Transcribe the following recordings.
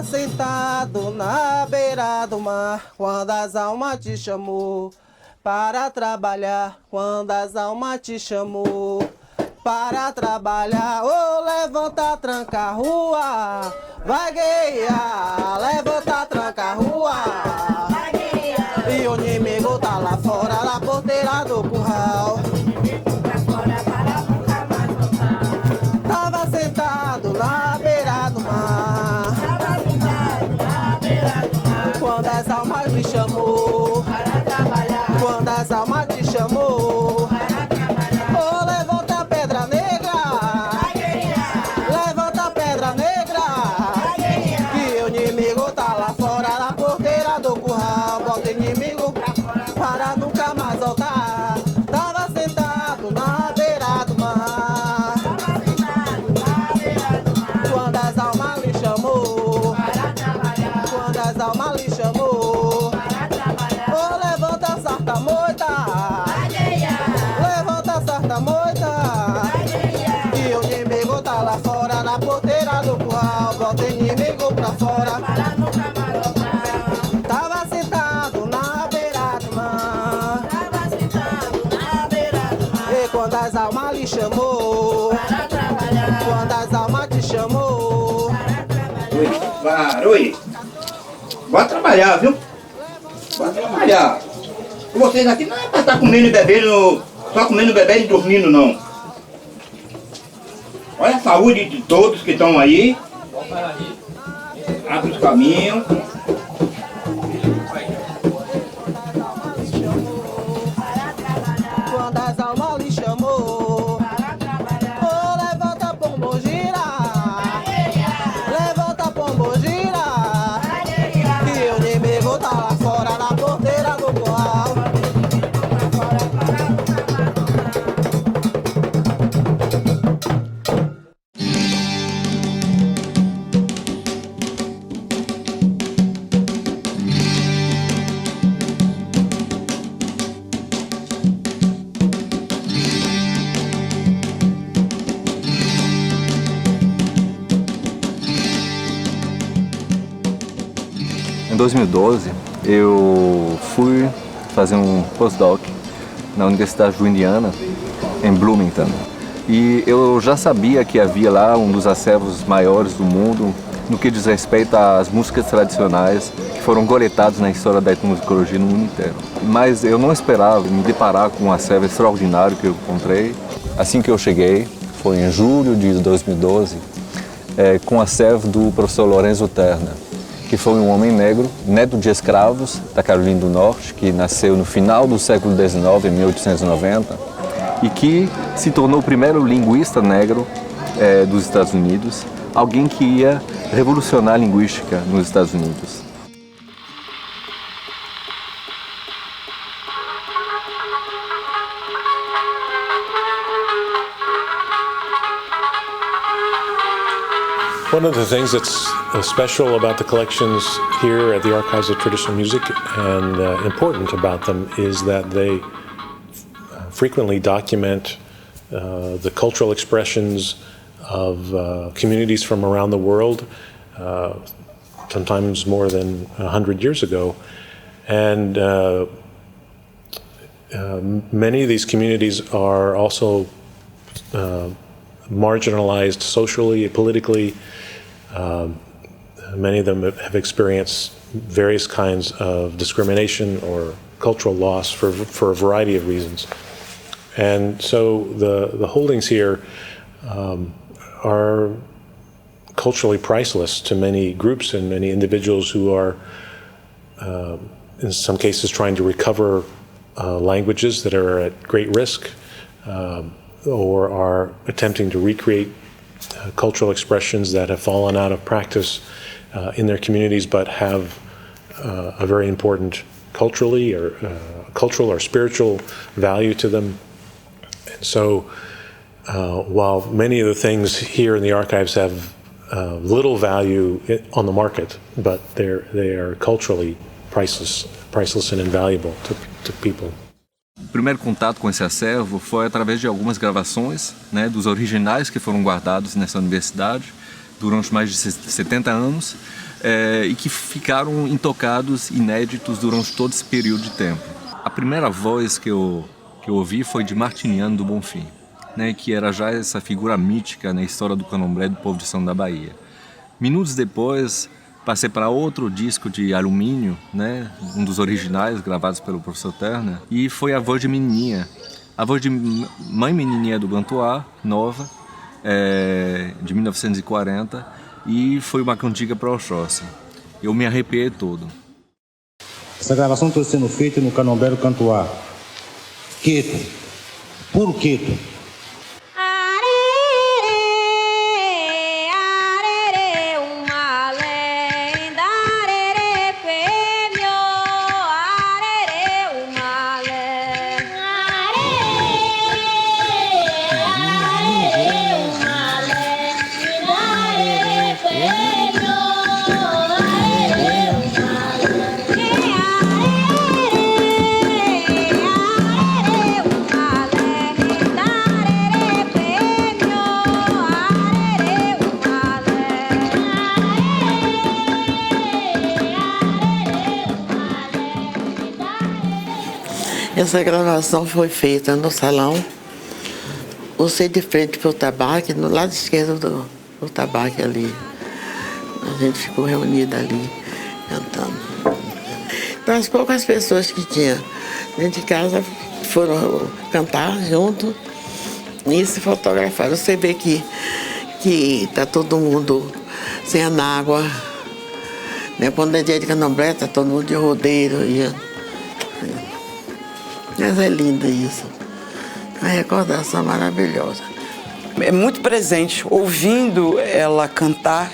Sentado na beira do mar, quando as almas te chamou para trabalhar, quando as almas te chamou para trabalhar. Oh, levanta, tranca a rua, vai guiar, levanta, tranca a rua, vai guiar. E o inimigo tá lá fora, na porteira do curral. Tava sentado na beira do mar, quando as almas me chamou para trabalhar, quando as almas te chamou para trabalhar. Oh, levanta a pedra negra, levanta a pedra negra, que o inimigo tá lá fora, na porteira do curral. Bota o inimigo pra fora, para nunca mais voltar. Tava sentado na beira do mar, quando as almas me chamou para trabalhar, quando as almas lhe chamou para trabalhar. Oh, levanta a sarta moita, levanta a sarta moita, que o inimigo tá lá fora, na porteira do curral. Bota o inimigo pra fora, para nunca mais voltar. Tava sentado na beira do mar, tava sentado na beira do mar, e quando as almas lhe chamou para trabalhar, quando as almas te chamou para trabalhar. Oi, bora trabalhar, viu? Bora trabalhar. Vocês aqui não é pra estar comendo e bebendo, só comendo, bebendo e dormindo, não. Olha a saúde de todos que estão aí. Abre os caminhos. Quando as almas lhe chamou para trabalhar. Oh, levanta, pombo, gira, levanta, pombo, gira, que o inimigo tá lá fora, na porteira do curral. Em 2012, eu fui fazer um postdoc na Universidade do Indiana, em Bloomington. E eu já sabia que havia lá um dos acervos maiores do mundo no que diz respeito às músicas tradicionais que foram coletadas na história da etnomusicologia no mundo inteiro. Mas eu não esperava me deparar com um acervo extraordinário que eu encontrei. Assim que eu cheguei, foi em julho de 2012, com o acervo do professor Lorenzo Terna, que foi um homem negro, neto de escravos da Carolina do Norte, que nasceu no final do século XIX, em 1890, e que se tornou o primeiro linguista negro dos Estados Unidos, alguém que ia revolucionar a linguística nos Estados Unidos. One of the things that's special about the collections here at the Archives of Traditional Music and important about them is that they frequently document the cultural expressions of communities from around the world, sometimes more than 100 years ago. And many of these communities are also marginalized socially, politically. Many of them have experienced various kinds of discrimination or cultural loss for a variety of reasons. And so the holdings here are culturally priceless to many groups and many individuals who are, in some cases, trying to recover languages that are at great risk, or are attempting to recreate cultural expressions that have fallen out of practice in their communities, but have a very important culturally or cultural or spiritual value to them. And so while many of the things here in the archives have little value on the market, but they are culturally priceless and invaluable to people. O primeiro contato com esse acervo foi através de algumas gravações, né, dos originais que foram guardados nessa universidade durante mais de 70 anos e que ficaram intocados, inéditos durante todo esse período de tempo. A primeira voz que eu ouvi foi de Martiniano do Bonfim, né, que era já essa figura mítica na história do candomblé do povo de São da Bahia. Minutos depois, passei para outro disco de alumínio, né, um dos originais gravados pelo professor Turner, e foi a voz de Menininha, a voz de Mãe Menininha do Gantuá, nova, de 1940, e foi uma cantiga para Oxóssi. Eu me arrepiei todo. Essa gravação está sendo feita no candomblé do Gantuá. Queto, puro queto. Essa gravação foi feita no salão, você de frente para o tabaco, no lado esquerdo do tabaco ali. A gente ficou reunida ali, cantando. Então, as poucas pessoas que tinha dentro de casa foram cantar junto e se fotografaram. Você vê que está todo mundo sem anágua, né? Quando é dia de candomblé, está todo mundo de rodeiro. Mas é lindo isso. Uma recordação maravilhosa. É muito presente. Ouvindo ela cantar,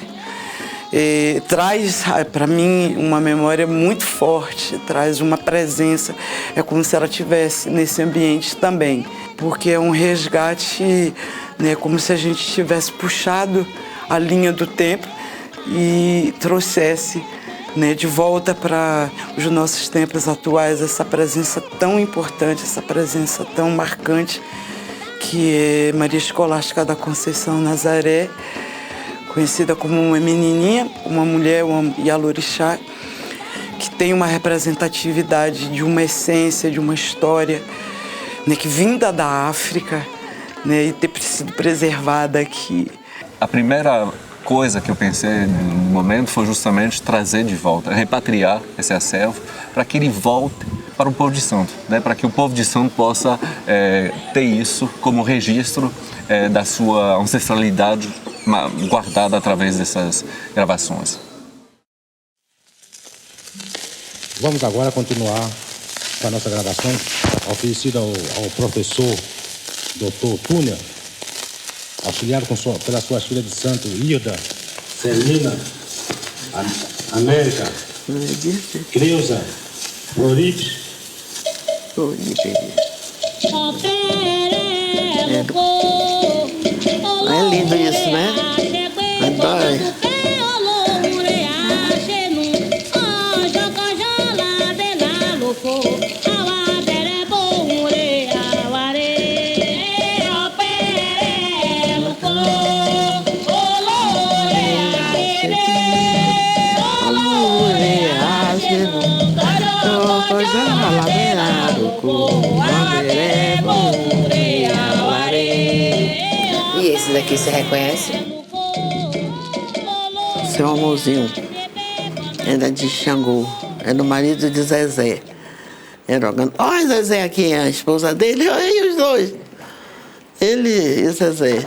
traz para mim uma memória muito forte, traz uma presença. É como se ela estivesse nesse ambiente também. Porque é um resgate, né, como se a gente tivesse puxado a linha do tempo e trouxesse, né, de volta para os nossos tempos atuais, essa presença tão importante, essa presença tão marcante, que é Maria Escolástica da Conceição Nazaré, conhecida como uma menininha, uma mulher, uma Yalorixá, que tem uma representatividade de uma essência, de uma história, né, que vinda da África, né, e ter sido preservada aqui. A primeira coisa que eu pensei no momento foi justamente trazer de volta, repatriar esse acervo para que ele volte para o povo de Santo, né? Para que o povo de Santo possa ter isso como registro da sua ancestralidade guardada através dessas gravações. Vamos agora continuar com a nossa gravação, oferecida ao professor Dr. Túnia, auxiliado pelas suas filhas de santo, Ilda, Celina, América, Creuza, Floride. É lindo isso, né? Adoro. E esse daqui você reconhece? Seu amorzinho era de Xangô, era o marido de Zezé. Olha Zezé aqui, a esposa dele, olha os dois. Ele e Zezé.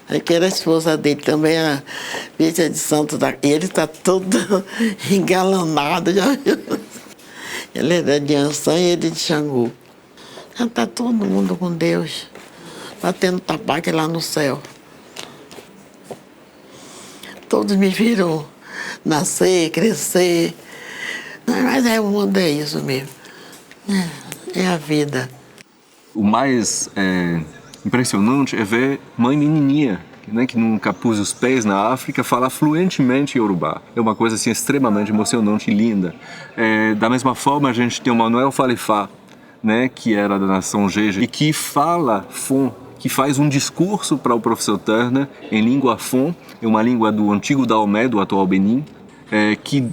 Aqui era a esposa dele, também era filha de santo. E ele está todo engalanado, já viu? Ele era de Ançã e ele de Xangô. Já está todo mundo com Deus, batendo tabaco lá no céu. Todos me viram nascer, crescer. Mas o mundo é isso mesmo. É a vida. O mais impressionante é ver mãe menininha, né, que nunca pôs os pés na África, falar fluentemente Yorubá. É uma coisa assim extremamente emocionante e linda. Da mesma forma, a gente tem o Manoel Falefá, né, que era da nação Jeje, e que fala Fon, que faz um discurso para o professor Turner em língua Fon, é uma língua do antigo Daomé, do atual Benin, que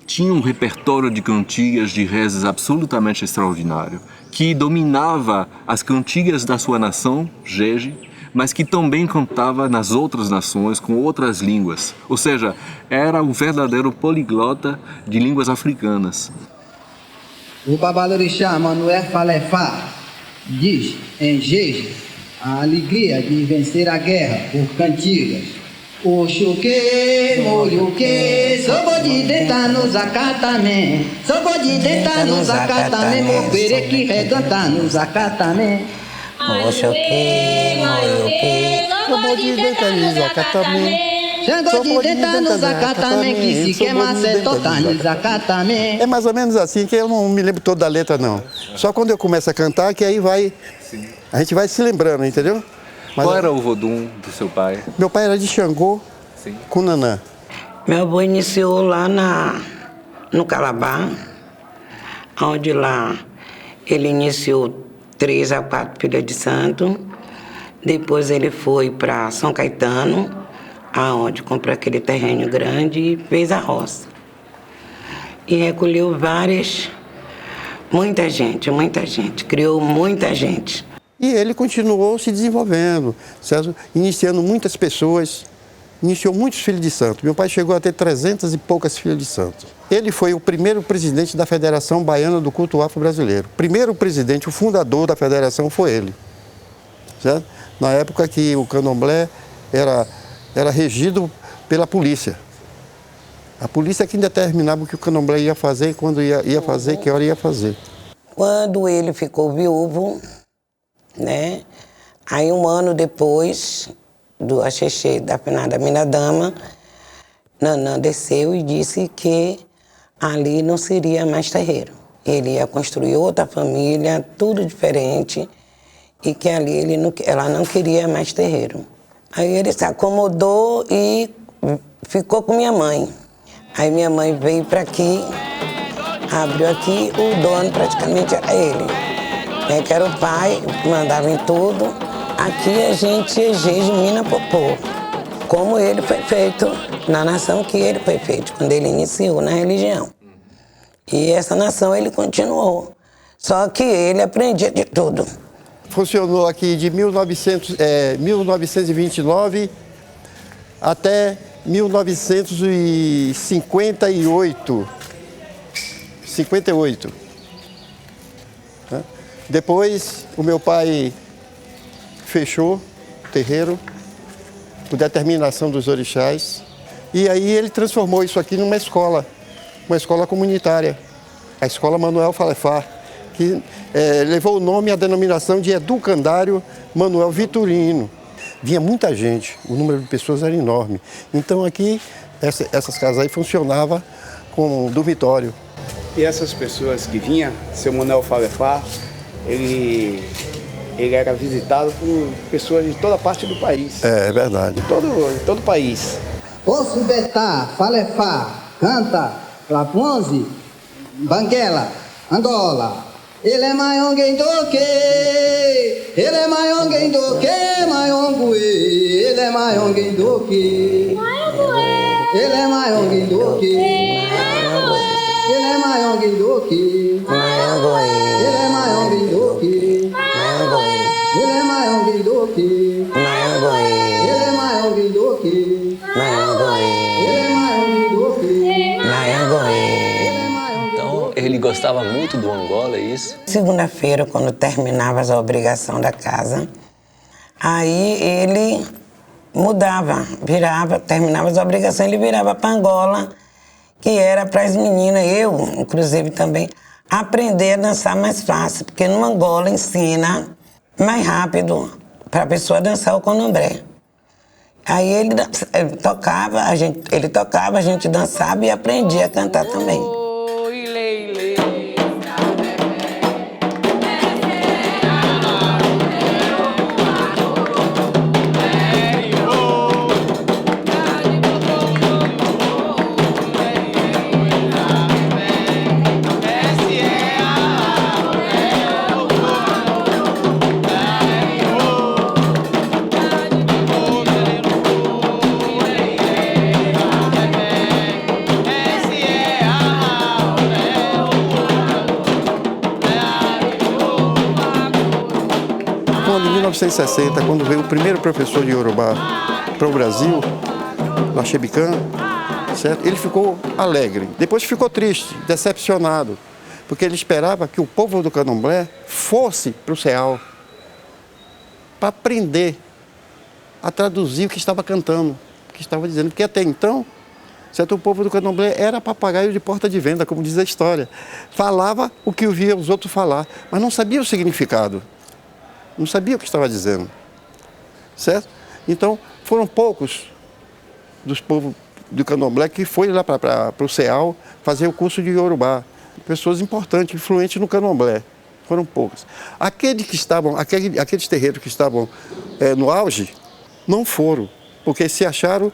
tinha um repertório de cantigas, de rezas absolutamente extraordinário, que dominava as cantigas da sua nação, Jeje, mas que também cantava nas outras nações, com outras línguas. Ou seja, era um verdadeiro poliglota de línguas africanas. O babalorixá Manoel Falefá diz em Jeje a alegria de vencer a guerra por cantigas. Oxuque, molhuque, sobo de dentro nos acatamento, sobo de dentro nos acatamento, mopere que reganta nos acatamento. Oxuque, molhuque, sobo de dentro nos acatamento. É mais ou menos assim, que eu não me lembro toda a letra, não. Só quando eu começo a cantar, que aí vai... A gente vai se lembrando, entendeu? Mas qual era o vodum do seu pai? Meu pai era de Xangô, com Nanã. Meu avô iniciou lá no Calabá, onde lá ele iniciou 3 a 4 filhas de santo. Depois ele foi para São Caetano, aonde comprou aquele terreno grande e fez a roça. E recolheu muita gente, criou muita gente. E ele continuou se desenvolvendo, certo? Iniciando muitas pessoas, iniciou muitos filhos de santo. Meu pai chegou a ter 300 e poucas filhas de santo. Ele foi o primeiro presidente da Federação Baiana do Culto Afro-Brasileiro. O primeiro presidente, o fundador da federação foi ele, certo? Na época que o candomblé era regido pela polícia. A polícia que determinava o que o candomblé ia fazer, quando ia fazer, que hora ia fazer. Quando ele ficou viúvo, né? Aí 1 ano depois do axixê da finada Minadama, Nanã desceu e disse que ali não seria mais terreiro. Ele ia construir outra família, tudo diferente, e que ali ela não queria mais terreiro. Aí ele se acomodou e ficou com minha mãe. Aí minha mãe veio para aqui, abriu aqui, o dono praticamente era ele. Que era o pai, que mandava em tudo. Aqui a gente exige mina popô, como ele foi feito, na nação que ele foi feito, quando ele iniciou na religião. E essa nação ele continuou, só que ele aprendia de tudo. Funcionou aqui de 1929 até 1958. 58. Né? Depois, o meu pai fechou o terreiro por determinação dos orixás. E aí ele transformou isso aqui numa escola comunitária, a Escola Manoel Falefá, que levou o nome e a denominação de Educandário Manoel Vitorino. Vinha muita gente, o número de pessoas era enorme. Então aqui, essas casas aí funcionavam como dormitório. E essas pessoas que vinham, seu Manoel Falefá, ele era visitado por pessoas de toda parte do país. É verdade. De todo o país. Osso Betá, Falefá, Canta, Laponze, Banguela, Angola. Ele é maionguém do que? Ele é maionguém do que? Maiongue. Ele é maionguém do que? Ele é maionguém do que? Ele é maionguém do que? Ele é maionguém do que? Ele é maionguém do que? Ele é maionguém do que? Ele é maionguém do que? Então, ele gostava muito do Angola, é isso? Segunda-feira, quando terminava as obrigações da casa, aí ele mudava, terminava as obrigações, ele virava para Angola, que era para as meninas, eu, inclusive também, aprender a dançar mais fácil, porque no Angola ensina mais rápido para a pessoa dançar o candomblé. Aí ele tocava, a gente dançava e aprendia a cantar também. no ano de 1960, quando veio o primeiro professor de Yorubá para o Brasil, Lachebican, certo? Ele ficou alegre. Depois ficou triste, decepcionado, porque ele esperava que o povo do Candomblé fosse para o Ceal para aprender a traduzir o que estava cantando, o que estava dizendo. Porque até então, certo? O povo do Candomblé era papagaio de porta de venda, como diz a história. Falava o que ouvia os outros falar, mas não sabia o significado. Não sabia o que estava dizendo. Certo? Então, foram poucos dos povos do Candomblé que foi lá para o Ceal fazer o curso de Yorubá. Pessoas importantes, influentes no Candomblé. Foram poucas. Aqueles terreiros que estavam no auge, não foram, porque se acharam,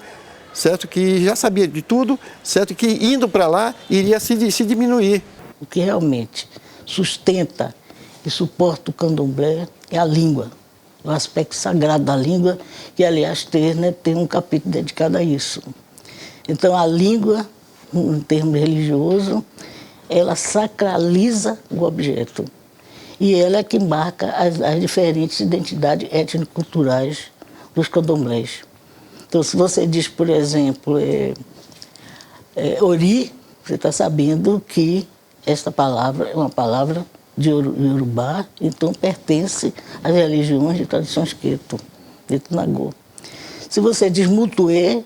certo, que já sabia de tudo, certo, que indo para lá iria se diminuir. O que realmente sustenta e suporta o Candomblé é a língua, o aspecto sagrado da língua, que aliás tem um capítulo dedicado a isso. Então a língua, em termos religioso, ela sacraliza o objeto e ela é que marca as diferentes identidades étnico-culturais dos candomblés. Então, se você diz, por exemplo, Ori, você está sabendo que esta palavra é uma palavra de Yorubá, então pertence às religiões de tradições Queto, Queto Nagô. Se você diz Mutuê,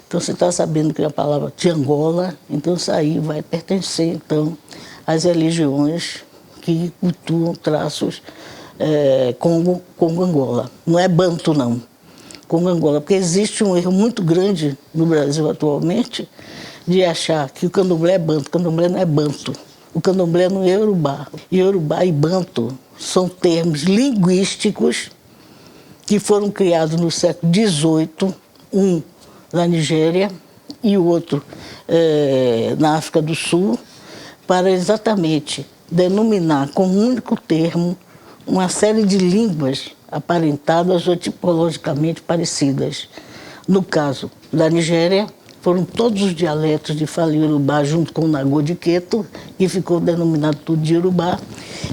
então você está sabendo que é a palavra de Angola, então isso aí vai pertencer então às religiões que cultuam traços Congo-Angola. Não é Banto, não. Congo-Angola, porque existe um erro muito grande no Brasil atualmente de achar que o candomblé é Banto. O candomblé não é Banto. O candomblé não é Yorubá. Yorubá e Banto são termos linguísticos que foram criados no século XVIII, um na Nigéria e o outro na África do Sul, para exatamente denominar como único termo uma série de línguas aparentadas ou tipologicamente parecidas. No caso da Nigéria, foram todos os dialetos de fala Yorubá junto com o Nagô de Queto, que ficou denominado tudo de Yorubá.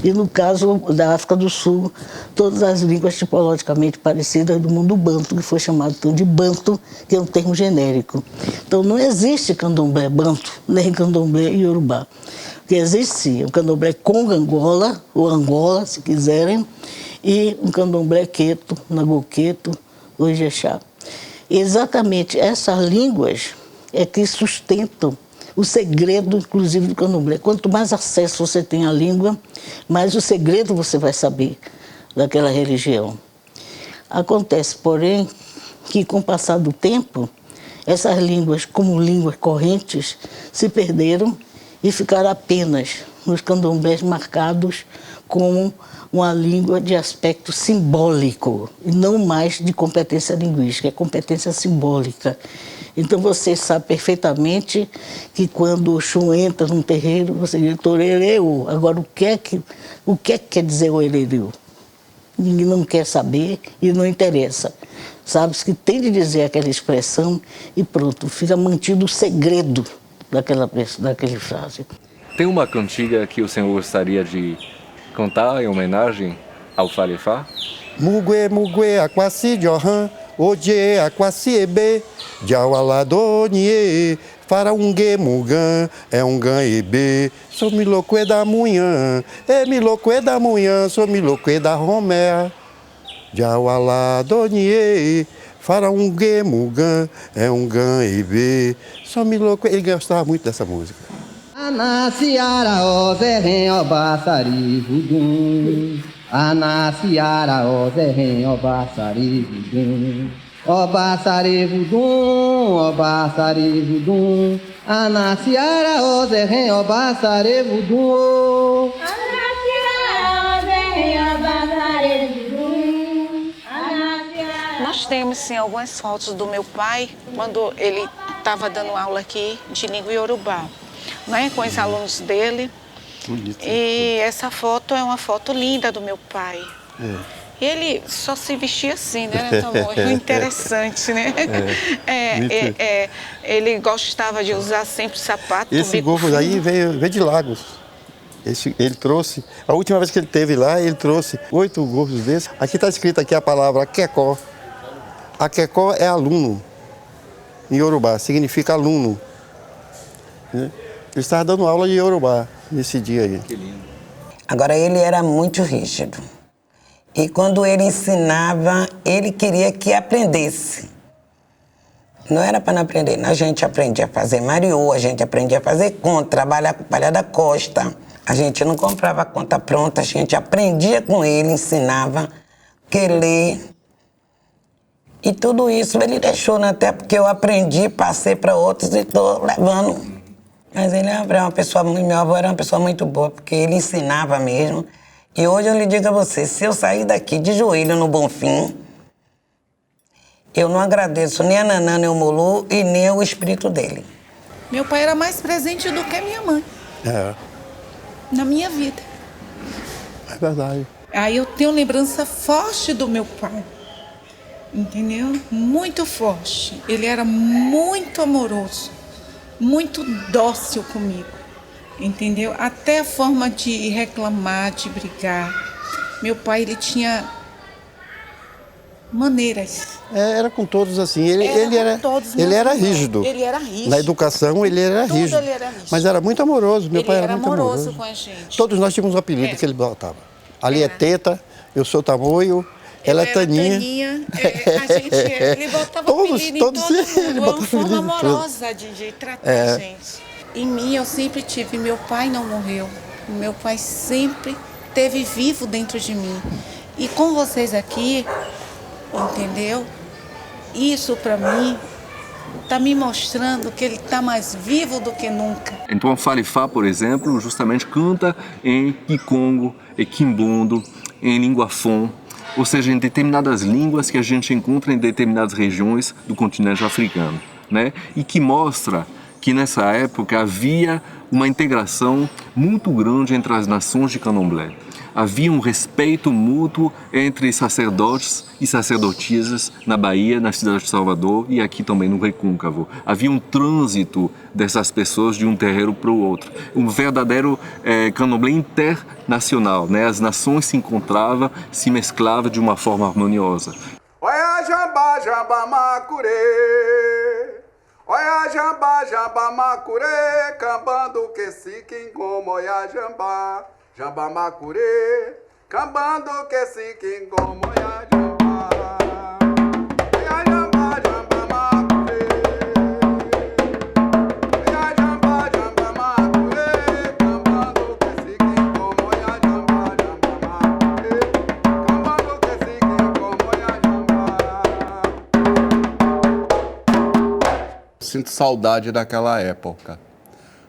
E no caso da África do Sul, todas as línguas tipologicamente parecidas do mundo Banto, que foi chamado tudo de Banto, que é um termo genérico. Então não existe candomblé Banto, nem candomblé Yorubá. O que existe sim, o candomblé Congo-Angola, ou Angola, se quiserem, e um candomblé Queto, Nagô Queto, ou Ijexá. Exatamente essas línguas é que sustentam o segredo, inclusive, do candomblé. Quanto mais acesso você tem à língua, mais o segredo você vai saber daquela religião. Acontece, porém, que com o passar do tempo, essas línguas, como línguas correntes, se perderam e ficaram apenas nos candomblés marcados como uma língua de aspecto simbólico, e não mais de competência linguística, é competência simbólica. Então você sabe perfeitamente que quando o Xum entra num terreiro, você diz torereu. Agora, o que é que quer dizer o erereu? Ninguém não quer saber e não interessa. Sabe-se que tem de dizer aquela expressão e pronto, fica mantido o segredo daquela frase. Tem uma cantiga que o senhor gostaria de cantar em homenagem ao Falefá? Mugue, mugue, aquasi johan, oje, aquasi ebe, jawaladonie, faraungue mugan, é um gan ebe, sou miloque da manhã, miloque da manhã, sou miloque da romea, jawaladonie, faraungue mugan, é um gan ebe, sou miloque. Ele gostava muito dessa música. Anasiara ozerren obasari vudum, Anasiara ozerren obasari vudum, obasari vudum, obasari vudum, Anasiara ozerren obasari vudum. Nós temos, sim, algumas fotos do meu pai, quando ele estava dando aula aqui de língua iorubá, né, com os alunos dele. Bonito. E essa foto é uma foto linda do meu pai. E ele só se vestia assim, né, Tamor? Interessante, né? Ele gostava de usar sempre sapato. Esse gorro daí veio de Lagos. Ele trouxe, a última vez que ele esteve lá, ele trouxe 8 grupos desses. Aqui está escrito aqui a palavra Akekó. Akekó é aluno, em Yorubá, significa aluno. Ele estava dando aula de Yorubá nesse dia aí. Que lindo. Agora, ele era muito rígido. E quando ele ensinava, ele queria que aprendesse. Não era para não aprender. A gente aprendia a fazer mariô, a gente aprendia a fazer conta, trabalhar com palha da costa. A gente não comprava a conta pronta, a gente aprendia com ele, ensinava, que ler. E tudo isso ele deixou, né? Até porque eu aprendi, passei para outros e estou levando. Mas ele era uma pessoa, meu avô era uma pessoa muito boa, porque ele ensinava mesmo. E hoje eu lhe digo a você, se eu sair daqui de joelho no Bonfim, eu não agradeço nem a Nanã, nem o Molu e nem o espírito dele. Meu pai era mais presente do que minha mãe. Na minha vida. É verdade. Aí eu tenho lembrança forte do meu pai. Entendeu? Muito forte. Ele era muito amoroso. Muito dócil comigo. Entendeu? Até a forma de reclamar, de brigar. Meu pai, ele tinha maneiras. Era com todos assim. Ele era rígido. Ele era rígido. Na educação, ele era rígido. Ele era rígido. Mas era muito amoroso. Meu pai era muito amoroso com a gente. Todos nós tínhamos um apelido que ele botava. Ali é Teta, eu sou Tamoio, ela é Taninha. Ele botava apelido em todo mundo. Uma forma amorosa de tratar a gente. Em mim, eu sempre tive. Meu pai não morreu. Meu pai sempre esteve vivo dentro de mim. E com vocês aqui, entendeu? Isso, para mim, está me mostrando que ele está mais vivo do que nunca. Então, a Falefá, por exemplo, justamente canta em Kikongo, em Quimbundo, em língua Fon, ou seja, em determinadas línguas que a gente encontra em determinadas regiões do continente africano, né? E que mostra que nessa época havia uma integração muito grande entre as nações de Candomblé. Havia um respeito mútuo entre sacerdotes e sacerdotisas na Bahia, na cidade de Salvador e aqui também no Recôncavo. Havia um trânsito dessas pessoas de um terreiro para o outro. Um verdadeiro candomblé internacional, né? As nações se encontravam, se mesclavam de uma forma harmoniosa. Olha jamba, jamba macurê. Olha jamba, jamba macurê. Cambando que se quem como olha jamba. Jamba macurê, cambando que se quem como ya jamba. Ya jamba, jamba macurê. Ya jamba, jamba macurê, cambando que se quem como ya jamba. Jamba macurê, cambando que se quem como ya jamba. Sinto saudade daquela época,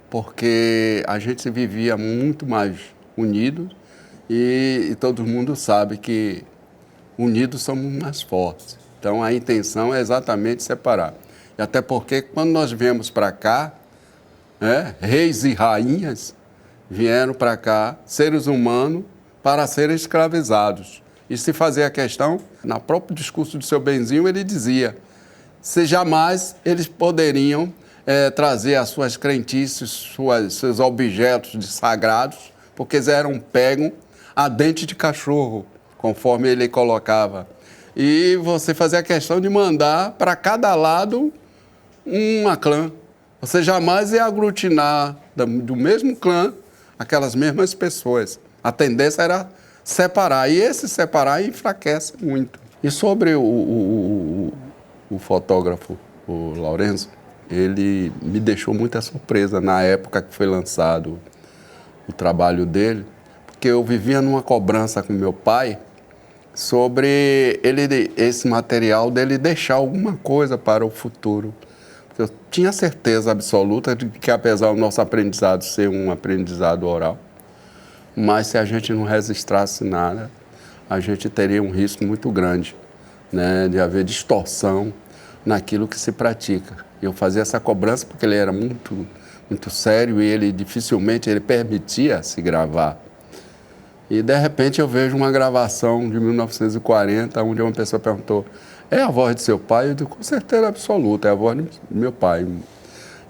porque a gente vivia muito mais unidos e todo mundo sabe que unidos somos mais fortes. Então a intenção é exatamente separar. E até porque quando nós viemos para cá, reis e rainhas vieram para cá, seres humanos, para serem escravizados. E se fazia a questão, no próprio discurso do seu Benzinho, ele dizia, se jamais eles poderiam trazer as suas crentices, seus objetos sagrados, porque eles eram pegos a dente de cachorro, conforme ele colocava. E você fazia a questão de mandar para cada lado uma clã. Você jamais ia aglutinar do mesmo clã aquelas mesmas pessoas. A tendência era separar, e esse separar enfraquece muito. E sobre o fotógrafo, o Lourenço, ele me deixou muita surpresa na época que foi lançado o trabalho dele, porque eu vivia numa cobrança com meu pai sobre esse material dele deixar alguma coisa para o futuro. Eu tinha certeza absoluta de que, apesar do nosso aprendizado ser um aprendizado oral, mas se a gente não registrasse nada, a gente teria um risco muito grande, né, de haver distorção naquilo que se pratica. Eu fazia essa cobrança porque ele era muito sério e ele dificilmente permitia se gravar. E, de repente, eu vejo uma gravação de 1940, onde uma pessoa perguntou, é a voz de seu pai? Eu digo, com certeza absoluta, é a voz do meu pai.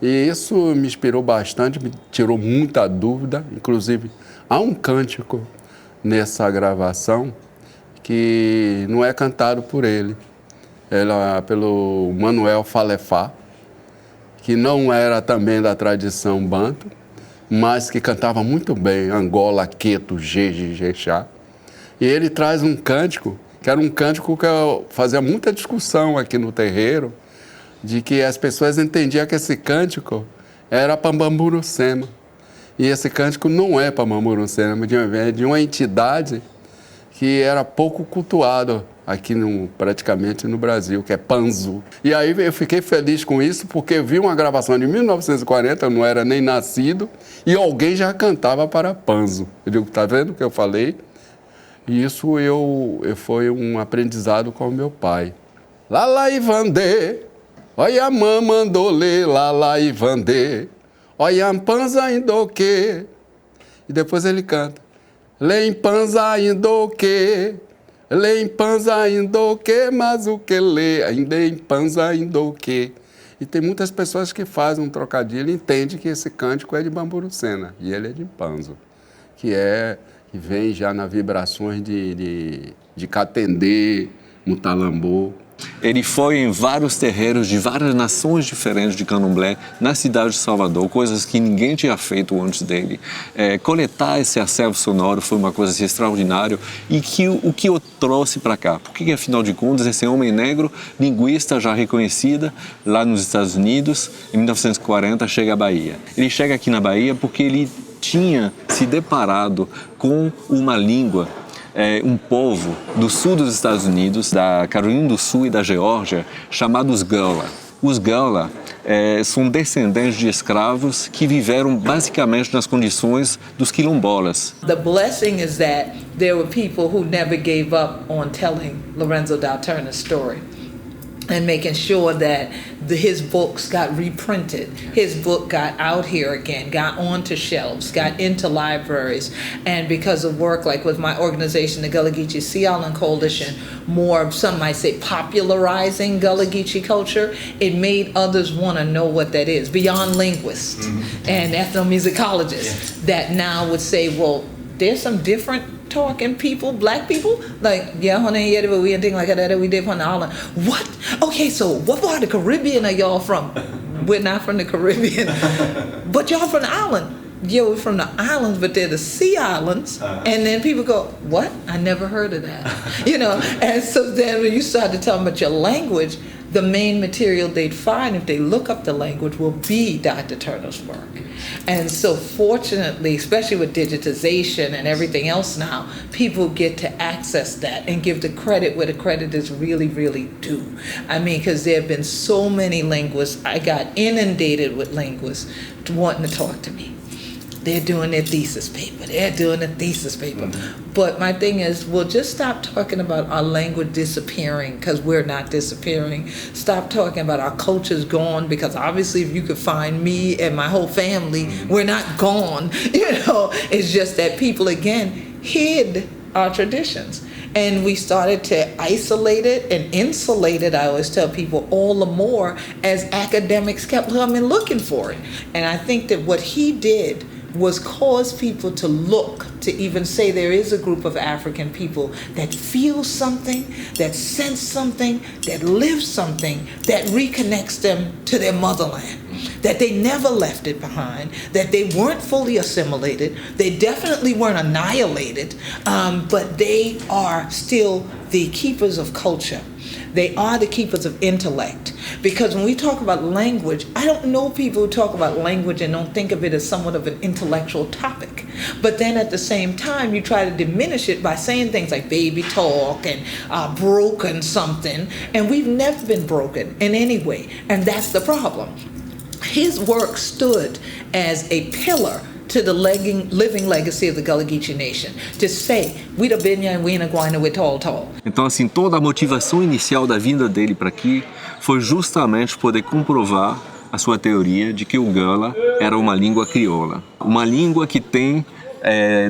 E isso me inspirou bastante, me tirou muita dúvida. Inclusive, há um cântico nessa gravação que não é cantado por ele. Ela pelo Manuel Falefá, que não era também da tradição banto, mas que cantava muito bem Angola, Queto, Jeje, Jexá. E ele traz um cântico, que era um cântico que eu fazia muita discussão aqui no terreiro, de que as pessoas entendiam que esse cântico era Pambamburucema. E esse cântico não é Pambamburucema, é de uma entidade que era pouco cultuada aqui praticamente no Brasil, que é Panzo. E aí eu fiquei feliz com isso, porque eu vi uma gravação de 1940, eu não era nem nascido, e alguém já cantava para Panzo. Eu digo, tá vendo o que eu falei? E isso foi um aprendizado com o meu pai. Lala Ivandê, olha mamandolê, lala Ivandê, olha Panza Indoque. E depois ele canta. Lem Panza Indoque, Lem Panza Indoque, mas o que lê? Lem Panza Indoque. E tem muitas pessoas que fazem um trocadilho e entendem que esse cântico é de Bamburucena, e ele é de Panzo, que vem já nas vibrações de Catendê, Mutalambô. Ele foi em vários terreiros de várias nações diferentes de candomblé na cidade de Salvador, coisas que ninguém tinha feito antes dele. Coletar esse acervo sonoro foi uma coisa assim, extraordinária e o que eu trouxe para cá. Porque, afinal de contas, esse homem negro, linguista já reconhecida lá nos Estados Unidos, em 1940, chega à Bahia. Ele chega aqui na Bahia porque ele tinha se deparado com uma língua, um povo do sul dos Estados Unidos, da Carolina do Sul e da Geórgia, chamados Gullah. Os Gullah são descendentes de escravos que viveram basicamente nas condições dos quilombolas. The blessing is that there were people who never gave up on telling Lorenzo Dalterna's story and making sure that his books got reprinted. His book got out here again, got onto shelves, got into libraries. And because of work like with my organization, the Gullah Geechee Sea Island Coalition, more, some might say, popularizing Gullah Geechee culture, it made others want to know what that is, beyond linguists and ethnomusicologists that now would say, well, there's some different talking people, black people, like, yeah, honey, yeah, we and things like that we did on the island. What? Okay, so what part of the Caribbean are y'all from? We're not from the Caribbean, but y'all from the island. Yeah, we're from the islands, but they're the sea islands. And then people go, what? I never heard of that. And so then when you start to tell them about your language, the main material they'd find if they look up the language will be Dr. Turner's work. And so fortunately, especially with digitization and everything else now, people get to access that and give the credit where the credit is really, really due. I mean, because there have been so many linguists, I got inundated with linguists wanting to talk to me. They're doing their thesis paper. But my thing is, well, just stop talking about our language disappearing because we're not disappearing. Stop talking about our culture's gone because obviously if you could find me and my whole family, we're not gone. It's just that people, again, hid our traditions. And we started to isolate it and insulate it, I always tell people, all the more as academics kept coming looking for it. And I think that what he did was cause people to look, to even say there is a group of African people that feel something, that sense something, that live something, that reconnects them to their motherland, that they never left it behind, that they weren't fully assimilated, they definitely weren't annihilated, but they are still the keepers of culture. They are the keepers of intellect. Because when we talk about language, I don't know people who talk about language and don't think of it as somewhat of an intellectual topic. But then at the same time, you try to diminish it by saying things like baby talk and broken something. And we've never been broken in any way. And that's the problem. His work stood as a pillar to the living legacy of the Gullah Geechee Nation, to say, we da Benya and we na Guaina we tall. Então, assim, toda a motivação inicial da vinda dele para aqui foi justamente poder comprovar a sua teoria de que o Gullah era uma língua crioula. Uma língua que tem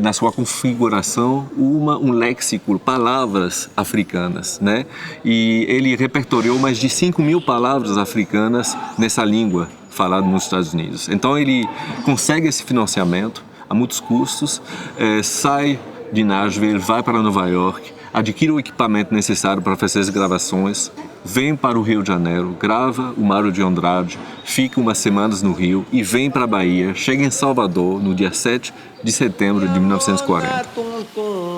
na sua configuração um léxico, palavras africanas, né? E ele repertoriou mais de 5.000 palavras africanas nessa língua falado nos Estados Unidos. Então ele consegue esse financiamento a muitos custos, sai de Nashville, vai para Nova York, adquire o equipamento necessário para fazer as gravações, vem para o Rio de Janeiro, grava o Mário de Andrade, fica umas semanas no Rio e vem para a Bahia, chega em Salvador no dia 7 de setembro de 1940.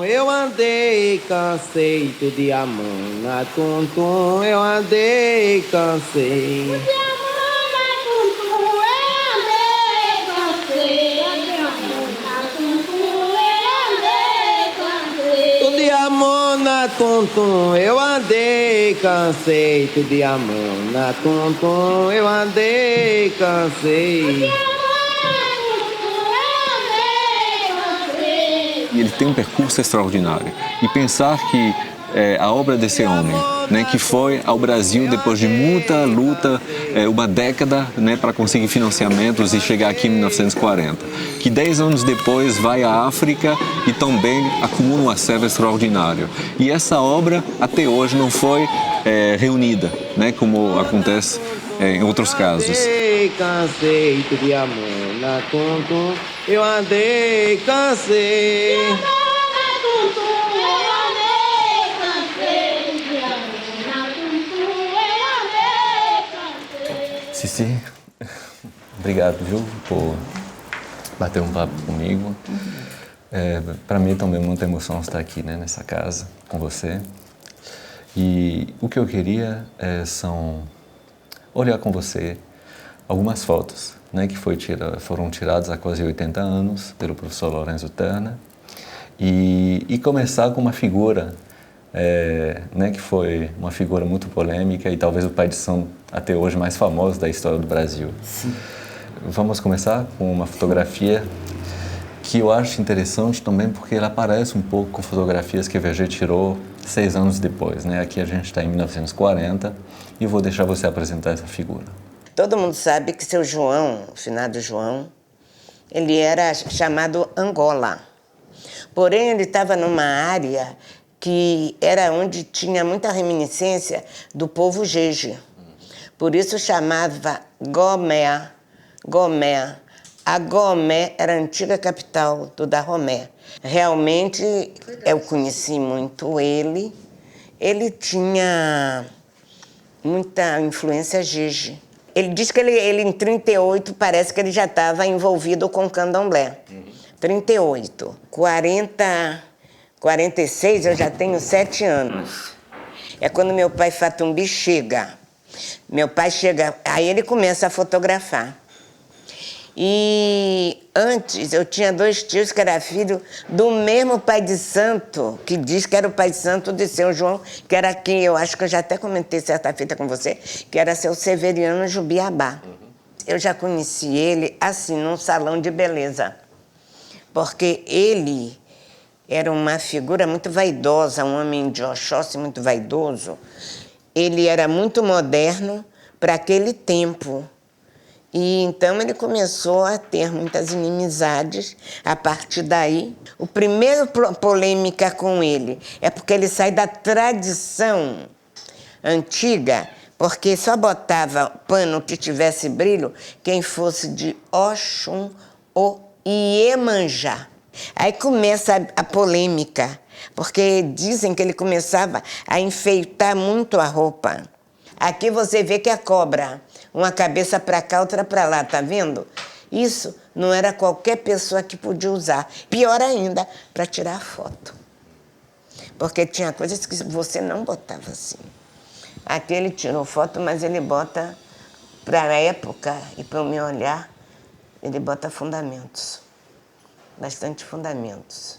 Eu andei, cansei, tudo de amor na tum-tum, eu andei, cansei. Tudo de amor na tum-tum, eu andei, cansei, tudo de amor na tum-tum, eu andei, cansei. E ele tem um percurso extraordinário. E pensar que a obra desse homem, né, que foi ao Brasil depois de muita luta, uma década, né, para conseguir financiamentos e chegar aqui em 1940, que 10 anos depois vai à África e também acumula um acervo extraordinário. E essa obra até hoje não foi reunida, né, como acontece em outros casos. Cansei de amor na tum-tum, eu andei, cansei. Cici, obrigado, viu, por bater um papo comigo. Para mim também é muita emoção estar aqui, né, nessa casa com você. E o que eu queria são olhar com você algumas fotos, né, que foram tiradas há quase 80 anos pelo professor Lorenzo Terna e começar com uma figura, né, que foi uma figura muito polêmica e talvez o pai de santo até hoje mais famoso da história do Brasil. Sim. Vamos começar com uma fotografia que eu acho interessante também porque ela parece um pouco com fotografias que Verger tirou 6 anos depois, né? Aqui a gente está em 1940 e vou deixar você apresentar essa figura. Todo mundo sabe que seu João, o finado João, ele era chamado Angola. Porém, ele estava numa área que era onde tinha muita reminiscência do povo Jeje. Por isso chamava Gomé. Gomé. A Gomé era a antiga capital do Dahomey. Realmente, eu conheci muito ele. Ele tinha muita influência Jeje. Ele diz que ele em 38 parece que ele já estava envolvido com o candomblé. 38. 46 eu já tenho 7 anos. É quando meu pai Fatumbi chega. Meu pai chega, aí ele começa a fotografar. E antes eu tinha 2 tios que eram filhos do mesmo pai de santo, que diz que era o pai de santo de seu João, que era quem eu acho que eu já até comentei certa feita com você, que era seu Severiano Jubiabá. Eu já conheci ele assim, num salão de beleza, porque ele era uma figura muito vaidosa, um homem de Oxóssi muito vaidoso. Ele era muito moderno para aquele tempo. E então ele começou a ter muitas inimizades. A partir daí, o primeiro polêmica com ele é porque ele sai da tradição antiga, porque só botava pano que tivesse brilho quem fosse de Oxum ou Iemanjá. Aí começa a polêmica, porque dizem que ele começava a enfeitar muito a roupa. Aqui você vê que é cobra, uma cabeça para cá, outra para lá, tá vendo? Isso não era qualquer pessoa que podia usar. Pior ainda, para tirar foto. Porque tinha coisas que você não botava assim. Aqui ele tirou foto, mas ele bota, para a época e para o meu olhar, ele bota fundamentos. Bastante fundamentos.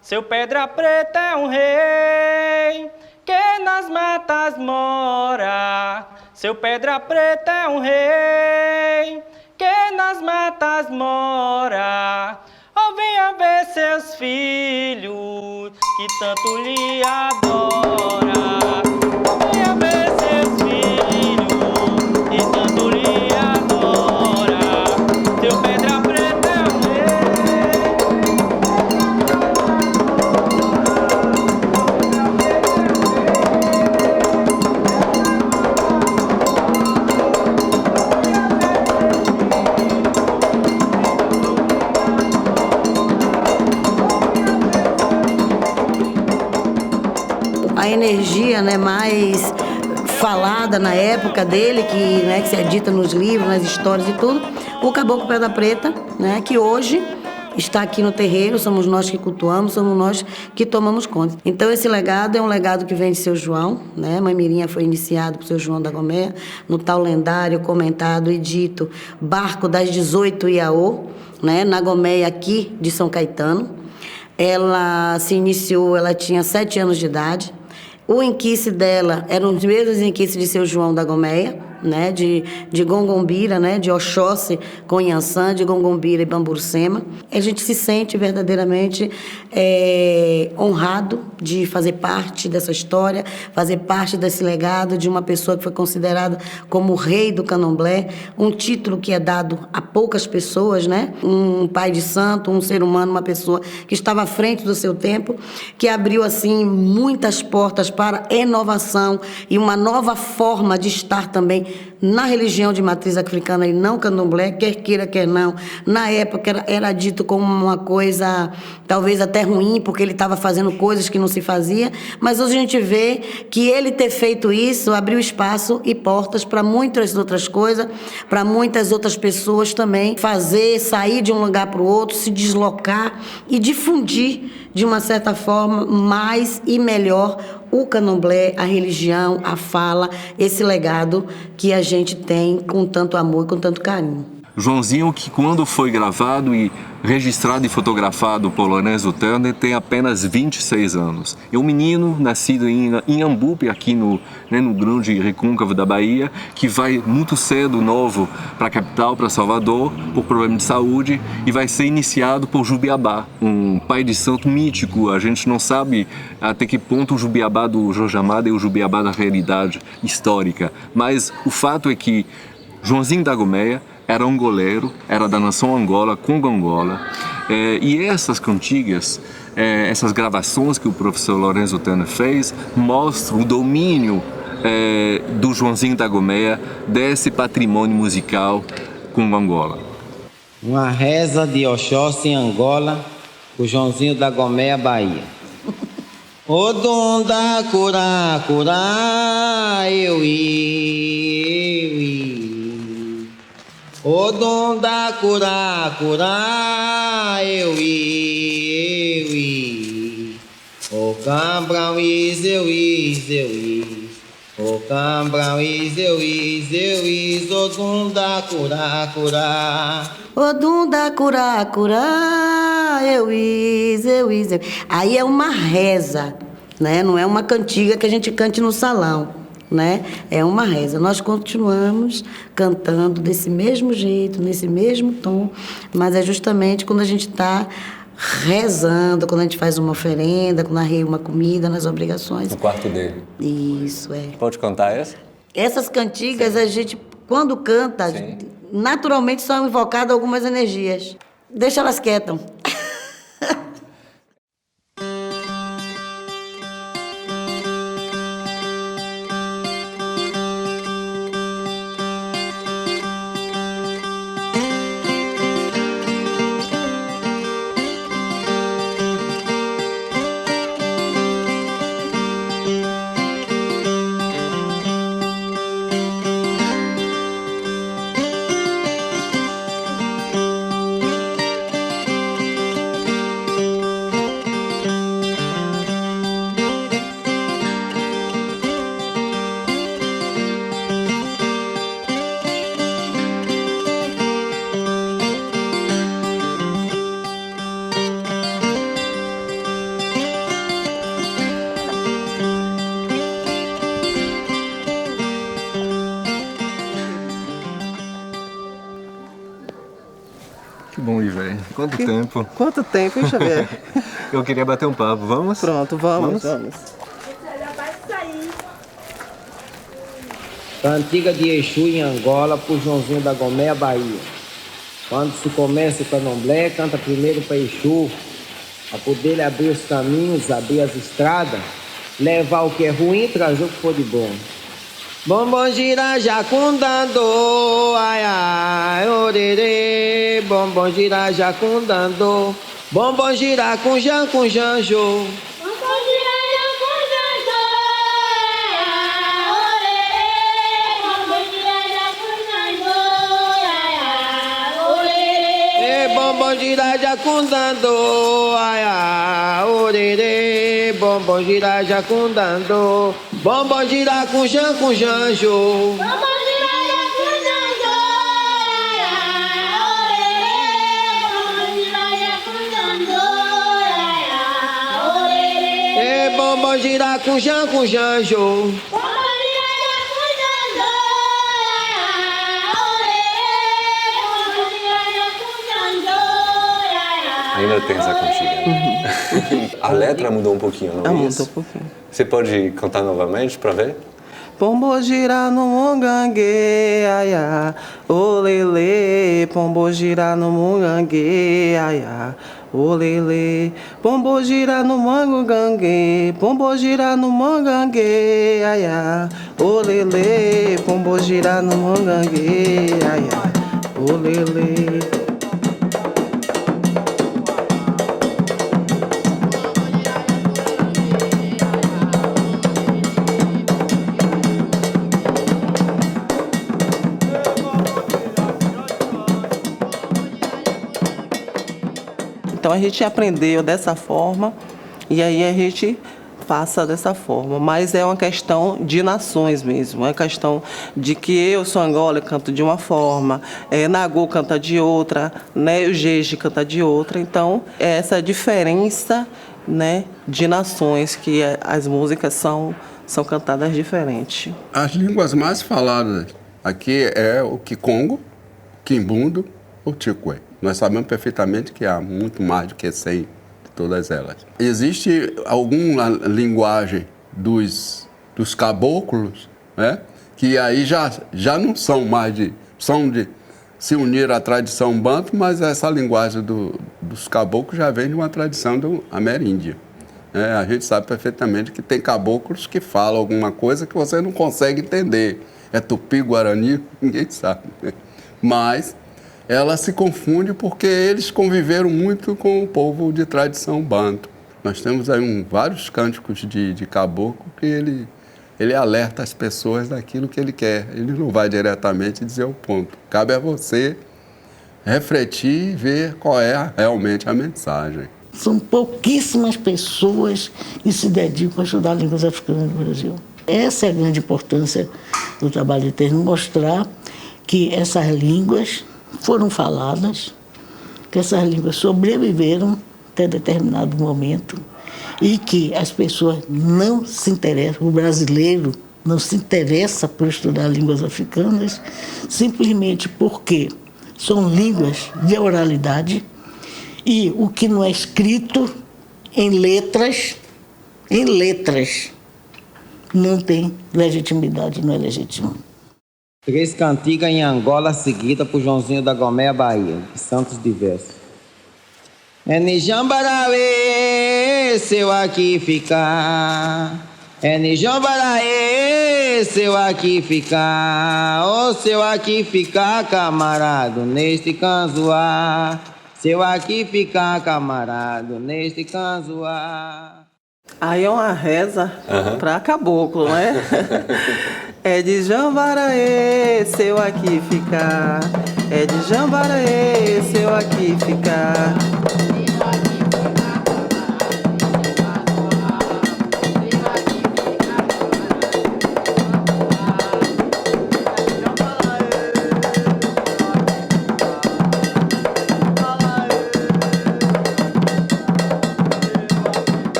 Seu Pedra Preta é um rei que nas matas mora. Seu Pedra Preta é um rei que nas matas mora. Oh, venha ver seus filhos que tanto lhe adora. Oh, venha ver seus filhos que tanto lhe adora. Seu Pedra Preta é um energia, né, mais falada na época dele, que se é dita nos livros, nas histórias e tudo, o Caboclo Pedra Preta, né, que hoje está aqui no terreiro, somos nós que cultuamos, somos nós que tomamos conta. Então esse legado é um legado que vem de Seu João, né? Mãe Mirinha foi iniciado por Seu João da Gomeia, no tal lendário, comentado e dito Barco das 18 Iaô, né? Na Gomeia aqui de São Caetano. Ela se iniciou, ela tinha 7 anos de idade. O enquice dela eram os mesmos enquices de Seu João da Gomeia, né, de Gongombira, né, de Oxóssi com Inhansã, de Gongombira e Bamburucema. A gente se sente verdadeiramente honrado de fazer parte dessa história, fazer parte desse legado de uma pessoa que foi considerada como o rei do candomblé, um título que é dado a poucas pessoas, né, um pai de santo, um ser humano, uma pessoa que estava à frente do seu tempo, que abriu assim muitas portas para inovação e uma nova forma de estar também na religião de matriz africana e não candomblé, quer queira, quer não. Na época era dito como uma coisa talvez até ruim, porque ele estava fazendo coisas que não se fazia, mas hoje a gente vê que ele ter feito isso abriu espaço e portas para muitas outras coisas, para muitas outras pessoas também fazer, sair de um lugar para o outro, se deslocar e difundir de uma certa forma mais e melhor o candomblé, a religião, a fala, esse legado que a gente tem com tanto amor e com tanto carinho. Joãozinho, que quando foi gravado e registrado e fotografado por Lourenço Turner, tem apenas 26 anos. É um menino nascido em Inhambupe, aqui no grande recôncavo da Bahia, que vai muito cedo, novo, para a capital, para Salvador, por problema de saúde, e vai ser iniciado por Jubiabá, um pai de santo mítico. A gente não sabe até que ponto o Jubiabá do Jorge Amado é o Jubiabá da realidade histórica, mas o fato é que Joãozinho da Gomeia era angoleiro, era da nação Angola, Congo-Angola, e essas cantigas, essas gravações que o professor Lourenço Turner fez, mostram o domínio do Joãozinho da Gomeia desse patrimônio musical Congo-Angola. Uma reza de Oxóssi em Angola, o Joãozinho da Gomeia, Bahia. O dom da curá, curá, eu i. O dom da curá, curá, eu i. O cambrão is, eu is. O cambrão is, eu is. O dom da curá, curá. O dom da curá, curá, eu is. Aí é uma reza, né? Não é uma cantiga que a gente cante no salão, né? É uma reza. Nós continuamos cantando desse mesmo jeito, nesse mesmo tom, mas é justamente quando a gente está rezando, quando a gente faz uma oferenda, quando arreia uma comida nas obrigações. No quarto dele. Isso, é. Pode contar essa? Essas cantigas, a gente, quando canta, naturalmente são invocadas algumas energias. Deixa elas quietas. Que bom, Ivé. Quanto tempo? Quanto tempo, hein, Xavier? Eu queria bater um papo. Vamos? Pronto, vamos. Cantiga de Exu em Angola, por Joãozinho da Gomeia, Bahia. Quando se começa o candomblé, canta primeiro para Exu, a poder abrir os caminhos, abrir as estradas, levar o que é ruim e trazer o que for de bom. Bombom gira jacundando, ai ai, orerê. Bombom gira jacundando, bombom gira com janjo. jacundando, ai, ai, orerê, bombom gira jacundando, bombom gira com janjo. Bombom gira com janjo. Ainda tem essa cantiga. A letra mudou um pouquinho, não é isso? Mudou um pouquinho. Você pode cantar novamente para ver? Pombo gira no mungangue, ai, ai, olele. Pombo gira no mungangue, ai, ai, olele. Pombo gira no mangangue, pombo gira no mangangue, ai, ai, olele. Pombo gira no mangangue, ai, ai, olele. Então a gente aprendeu dessa forma e aí a gente passa dessa forma. Mas é uma questão de nações mesmo, é uma questão de que eu sou Angola, eu canto de uma forma, Nagô canta de outra, né, o Jeje canta de outra. Então é essa diferença, né, de nações que as músicas são cantadas diferentes. As línguas mais faladas aqui é o Kikongo, Kimbundo ou Tikwe. Nós sabemos perfeitamente que há muito mais do que 100 de todas elas. Existe alguma linguagem dos caboclos, né? Que aí já não são mais de se unir à tradição banto, mas essa linguagem dos caboclos já vem de uma tradição ameríndia. A gente sabe perfeitamente que tem caboclos que falam alguma coisa que você não consegue entender. É tupi-guarani, ninguém sabe. Mas ela se confunde porque eles conviveram muito com o povo de tradição banto. Nós temos aí vários cânticos de caboclo que ele alerta as pessoas daquilo que ele quer. Ele não vai diretamente dizer o ponto. Cabe a você refletir e ver qual é realmente a mensagem. São pouquíssimas pessoas que se dedicam a estudar línguas africanas no Brasil. Essa é a grande importância do trabalho de Terno, mostrar que essas línguas foram faladas, que essas línguas sobreviveram até determinado momento e que as pessoas não se interessam, o brasileiro não se interessa por estudar línguas africanas simplesmente porque são línguas de oralidade e o que não é escrito em letras não tem legitimidade, não é legítimo. 3 cantigas em Angola, seguida por Joãozinho da Goméia, Bahia, de Santos Diversos. É Nijambaraê, se eu aqui ficar. É Nijambaraê, se eu aqui ficar. Oh, se eu aqui ficar, camarada, neste canzoar. Se eu aqui ficar, camarada, neste canzoar. Aí é uma reza para caboclo, né? É de Jambaraê, se eu aqui ficar. É de Jambaraê, se eu aqui ficar.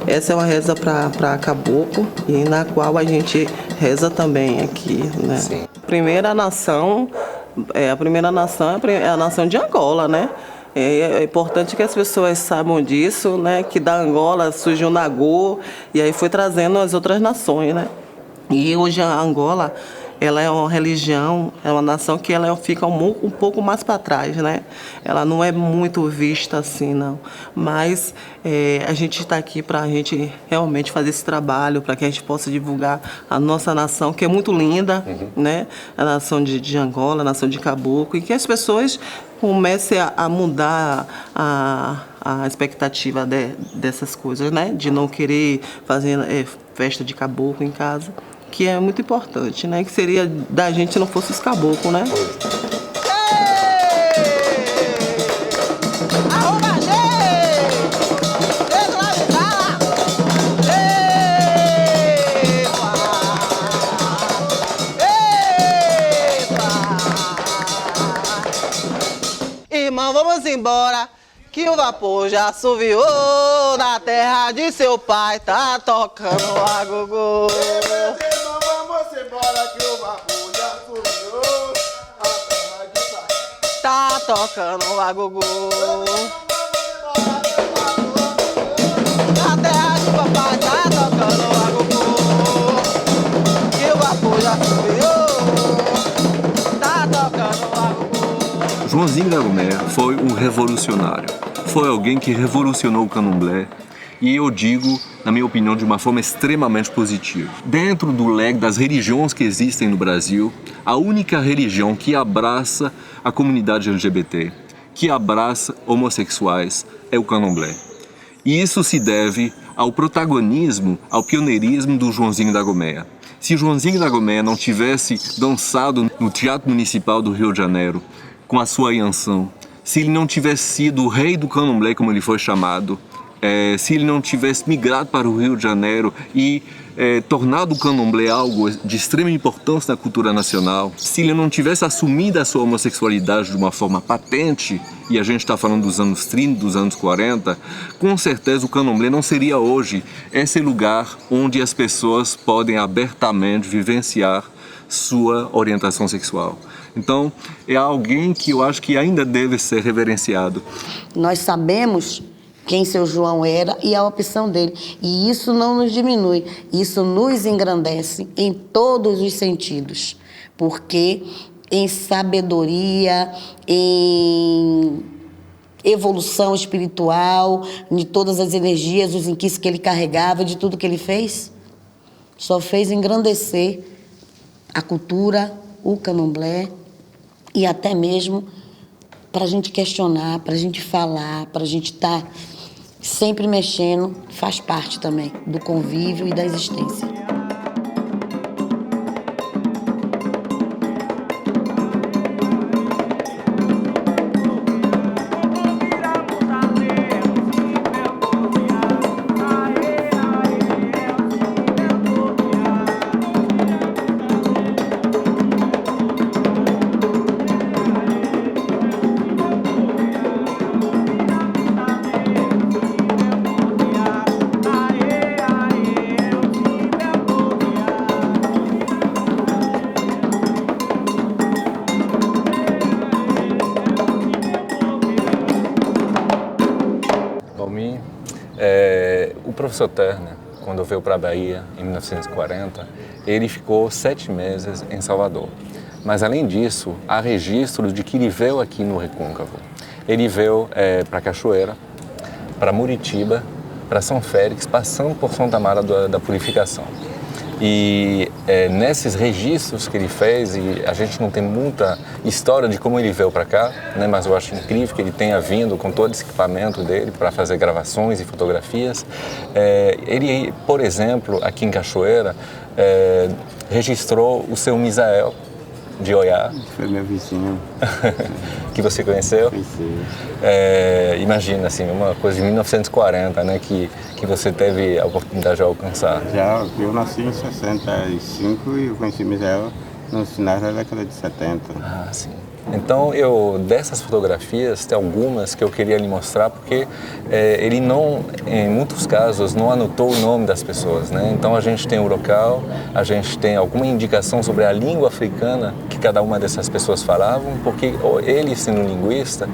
Essa é uma reza para caboclo e na qual a gente reza também aqui, né? Sim. A primeira nação é a nação de Angola, né? É importante que as pessoas saibam disso, né? Que da Angola surgiu o Nagô e aí foi trazendo as outras nações, né? E hoje a Angola, ela é uma religião, é uma nação que ela fica um pouco mais para trás, né? Ela não é muito vista assim, não. Mas a gente está aqui para a gente realmente fazer esse trabalho, para que a gente possa divulgar a nossa nação, que é muito linda, né? A nação de Angola, a nação de Caboclo, e que as pessoas comecem a mudar a expectativa dessas coisas, né? De não querer fazer festa de caboclo em casa, que é muito importante, né? Que seria da gente se não fosse os caboclos, né? Ei! vamos embora, que o vapor já assoviou. Na terra de seu pai tá tocando a gogô. Vamos embora, que o vapor já assoviou. Na terra de pai tá tocando a gogô. Na terra de papai tá tocando a gogô. Que o vapor já assoviou. Tá tocando a gogô. Joãozinho da Gomeia foi um revolucionário. Foi alguém que revolucionou o candomblé e eu digo, na minha opinião, de uma forma extremamente positiva. Dentro do leque das religiões que existem no Brasil, a única religião que abraça a comunidade LGBT, que abraça homossexuais, é o candomblé. E isso se deve ao protagonismo, ao pioneirismo do Joãozinho da Gomeia. Se Joãozinho da Gomeia não tivesse dançado no Teatro Municipal do Rio de Janeiro, com a sua Yansan, se ele não tivesse sido o rei do candomblé, como ele foi chamado, se ele não tivesse migrado para o Rio de Janeiro e tornado o candomblé algo de extrema importância na cultura nacional, se ele não tivesse assumido a sua homossexualidade de uma forma patente, e a gente está falando dos anos 30, dos anos 40, com certeza o candomblé não seria hoje esse lugar onde as pessoas podem abertamente vivenciar sua orientação sexual. Então, é alguém que eu acho que ainda deve ser reverenciado. Nós sabemos quem seu João era e a opção dele. E isso não nos diminui, isso nos engrandece em todos os sentidos. Porque em sabedoria, em evolução espiritual, de todas as energias, os inquices que ele carregava, de tudo que ele fez, só fez engrandecer a cultura, o candomblé, e até mesmo para a gente questionar, para a gente falar, para a gente estar sempre mexendo, faz parte também do convívio e da existência. O professor Turner, quando veio para a Bahia em 1940, ele ficou 7 meses em Salvador. Mas além disso, há registros de que ele veio aqui no Recôncavo. Ele veio para Cachoeira, para Muritiba, para São Félix, passando por Santa Mara da Purificação. E nesses registros que ele fez, e a gente não tem muita história de como ele veio para cá, né, mas eu acho incrível que ele tenha vindo com todo esse equipamento dele para fazer gravações e fotografias. Ele, por exemplo, aqui em Cachoeira, registrou o seu Misael de Oiá. Foi meu vizinho. Que você conheceu? Conheci. Imagina, assim, uma coisa de 1940, né, que você teve a oportunidade de alcançar. Já, eu nasci em 65 e eu conheci Misael nos finais da década de 70. Ah, sim. Então, dessas fotografias, tem algumas que eu queria lhe mostrar, porque ele não, em muitos casos, não anotou o nome das pessoas, né? Então, a gente tem o local, a gente tem alguma indicação sobre a língua africana que cada uma dessas pessoas falavam, porque ele, sendo linguista,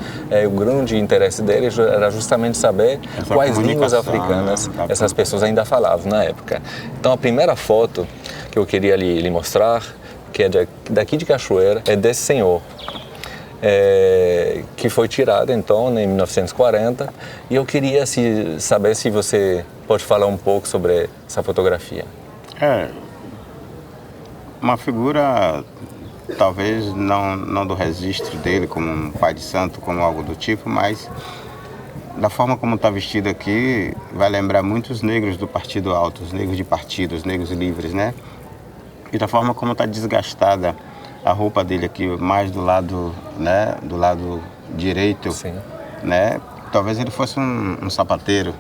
o grande interesse dele era justamente saber quais línguas africanas essas pessoas ainda falavam na época. Então, a primeira foto que eu queria lhe mostrar, que é daqui de Cachoeira, é desse senhor, que foi tirada então em 1940, e eu queria saber se você pode falar um pouco sobre essa fotografia. Uma figura, talvez não do registro dele como um pai de santo, como algo do tipo, mas da forma como está vestido aqui, vai lembrar muitos negros do Partido Alto, os negros de partido, os negros livres, né? E da forma como está desgastada a roupa dele aqui, mais do lado, né, do lado direito, sim, né? Talvez ele fosse um sapateiro,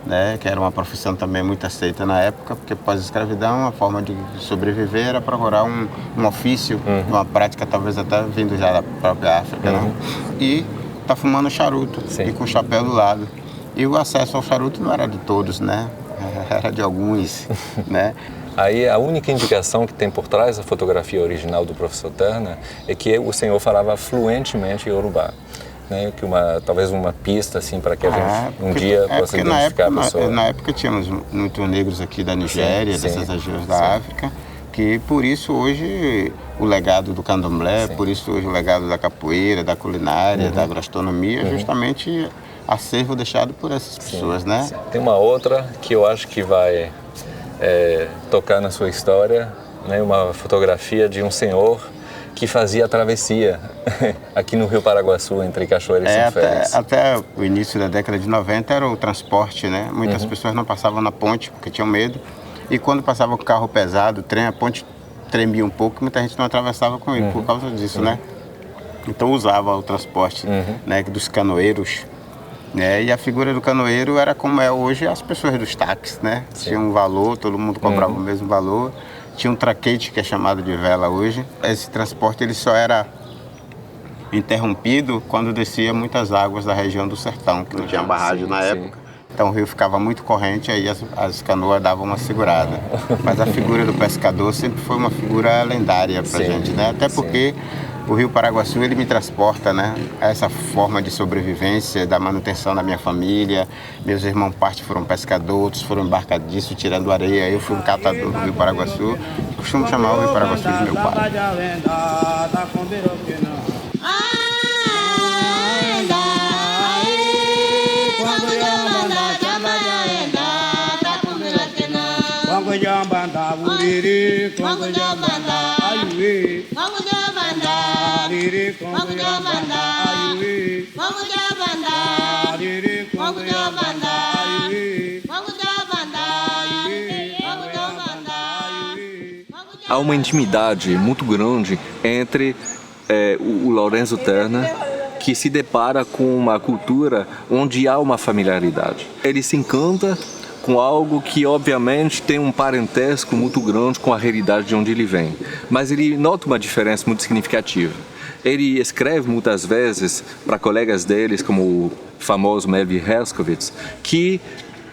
né, que era uma profissão também muito aceita na época, porque pós-escravidão a forma de sobreviver era procurar um ofício, uma prática talvez até vindo já da própria África, né? E tá fumando charuto e com o chapéu do lado. E o acesso ao charuto não era de todos, né? Era de alguns, né? Aí a única indicação que tem por trás da fotografia original do professor Turner é que o senhor falava fluentemente Yorubá. Né, que talvez uma pista assim para que a gente dia possa identificar a pessoa. Na época tínhamos muitos negros aqui da Nigéria, dessas regiões da África, que por isso hoje o legado do candomblé, por isso hoje o legado da capoeira, da culinária, da agroastronomia, é justamente acervo deixado por essas pessoas, né? Tem uma outra que eu acho que vai tocar na sua história, né, uma fotografia de um senhor que fazia a travessia aqui no Rio Paraguaçu, entre Cachoeira e São Félix. Até o início da década de 90 era o transporte, né? Muitas pessoas não passavam na ponte porque tinham medo. E quando passava o carro pesado, o trem, a ponte tremia um pouco, muita gente não atravessava com ele por causa disso, né? Então usava o transporte, né, dos canoeiros. Né? E a figura do canoeiro era como é hoje as pessoas dos táxis, né? Tinha um valor, todo mundo cobrava o mesmo valor. Tinha um traquete, que é chamado de vela hoje. Esse transporte ele só era interrompido quando descia muitas águas da região do sertão, que não tinha barragem na época. Então o rio ficava muito corrente, aí as canoas davam uma segurada. Mas a figura do pescador sempre foi uma figura lendária pra gente, né? Até porque o Rio Paraguaçu, ele me transporta, né, a essa forma de sobrevivência, da manutenção da minha família. Meus irmãos parte foram pescadores, outros foram embarcadiços, tirando areia. Eu fui um catador do Rio Paraguaçu. Costumo chamar o Rio Paraguaçu de meu pai. Há uma intimidade muito grande entre o Lourenço Turner, que se depara com uma cultura onde há uma familiaridade. Ele se encanta com algo que obviamente tem um parentesco muito grande com a realidade de onde ele vem, mas ele nota uma diferença muito significativa. Ele escreve muitas vezes para colegas deles, como o famoso Melvin Herskovits, que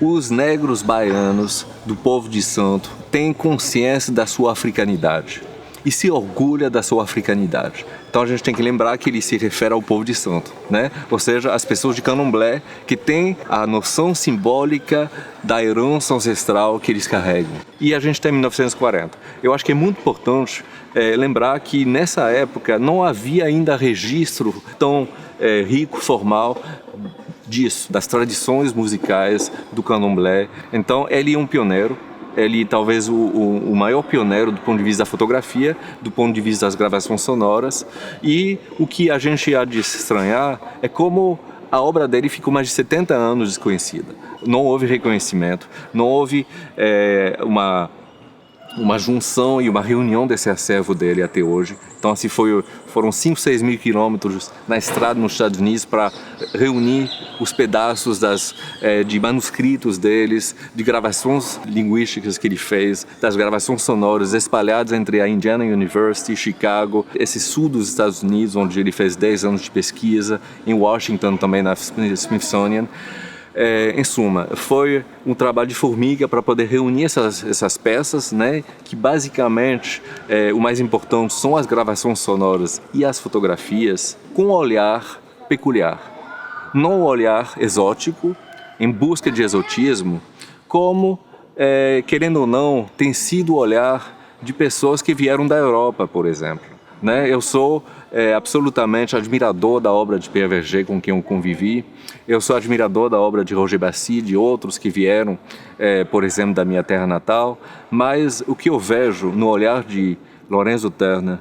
os negros baianos do povo de Santo têm consciência da sua africanidade e se orgulha da sua africanidade. Então a gente tem que lembrar que ele se refere ao povo de Santo, né? Ou seja, as pessoas de Candomblé que têm a noção simbólica da herança ancestral que eles carregam. E a gente tem 1940. Eu acho que é muito importante lembrar que nessa época não havia ainda registro tão rico, formal disso, das tradições musicais do Candomblé. Então ele é um pioneiro. Ele talvez o maior pioneiro do ponto de vista da fotografia, do ponto de vista das gravações sonoras. E o que a gente há de estranhar é como a obra dele ficou mais de 70 anos desconhecida. Não houve reconhecimento, não houve uma junção e uma reunião desse acervo dele até hoje. Então assim foram 5, 6 mil quilômetros na estrada nos Estados Unidos para reunir os pedaços de manuscritos deles, de gravações linguísticas que ele fez, das gravações sonoras espalhadas entre a Indiana University, Chicago, esse sul dos Estados Unidos, onde ele fez 10 anos de pesquisa, em Washington também na Smithsonian. Em suma, foi um trabalho de formiga para poder reunir essas peças, né, que basicamente o mais importante são as gravações sonoras e as fotografias com um olhar peculiar. Não um olhar exótico, em busca de exotismo, como, querendo ou não, tem sido o olhar de pessoas que vieram da Europa, por exemplo. Né? Eu sou absolutamente admirador da obra de Pierre Verger, com quem eu convivi. Eu sou admirador da obra de Roger Bassi, de outros que vieram, por exemplo, da minha terra natal. Mas o que eu vejo no olhar de Lourenço Turner,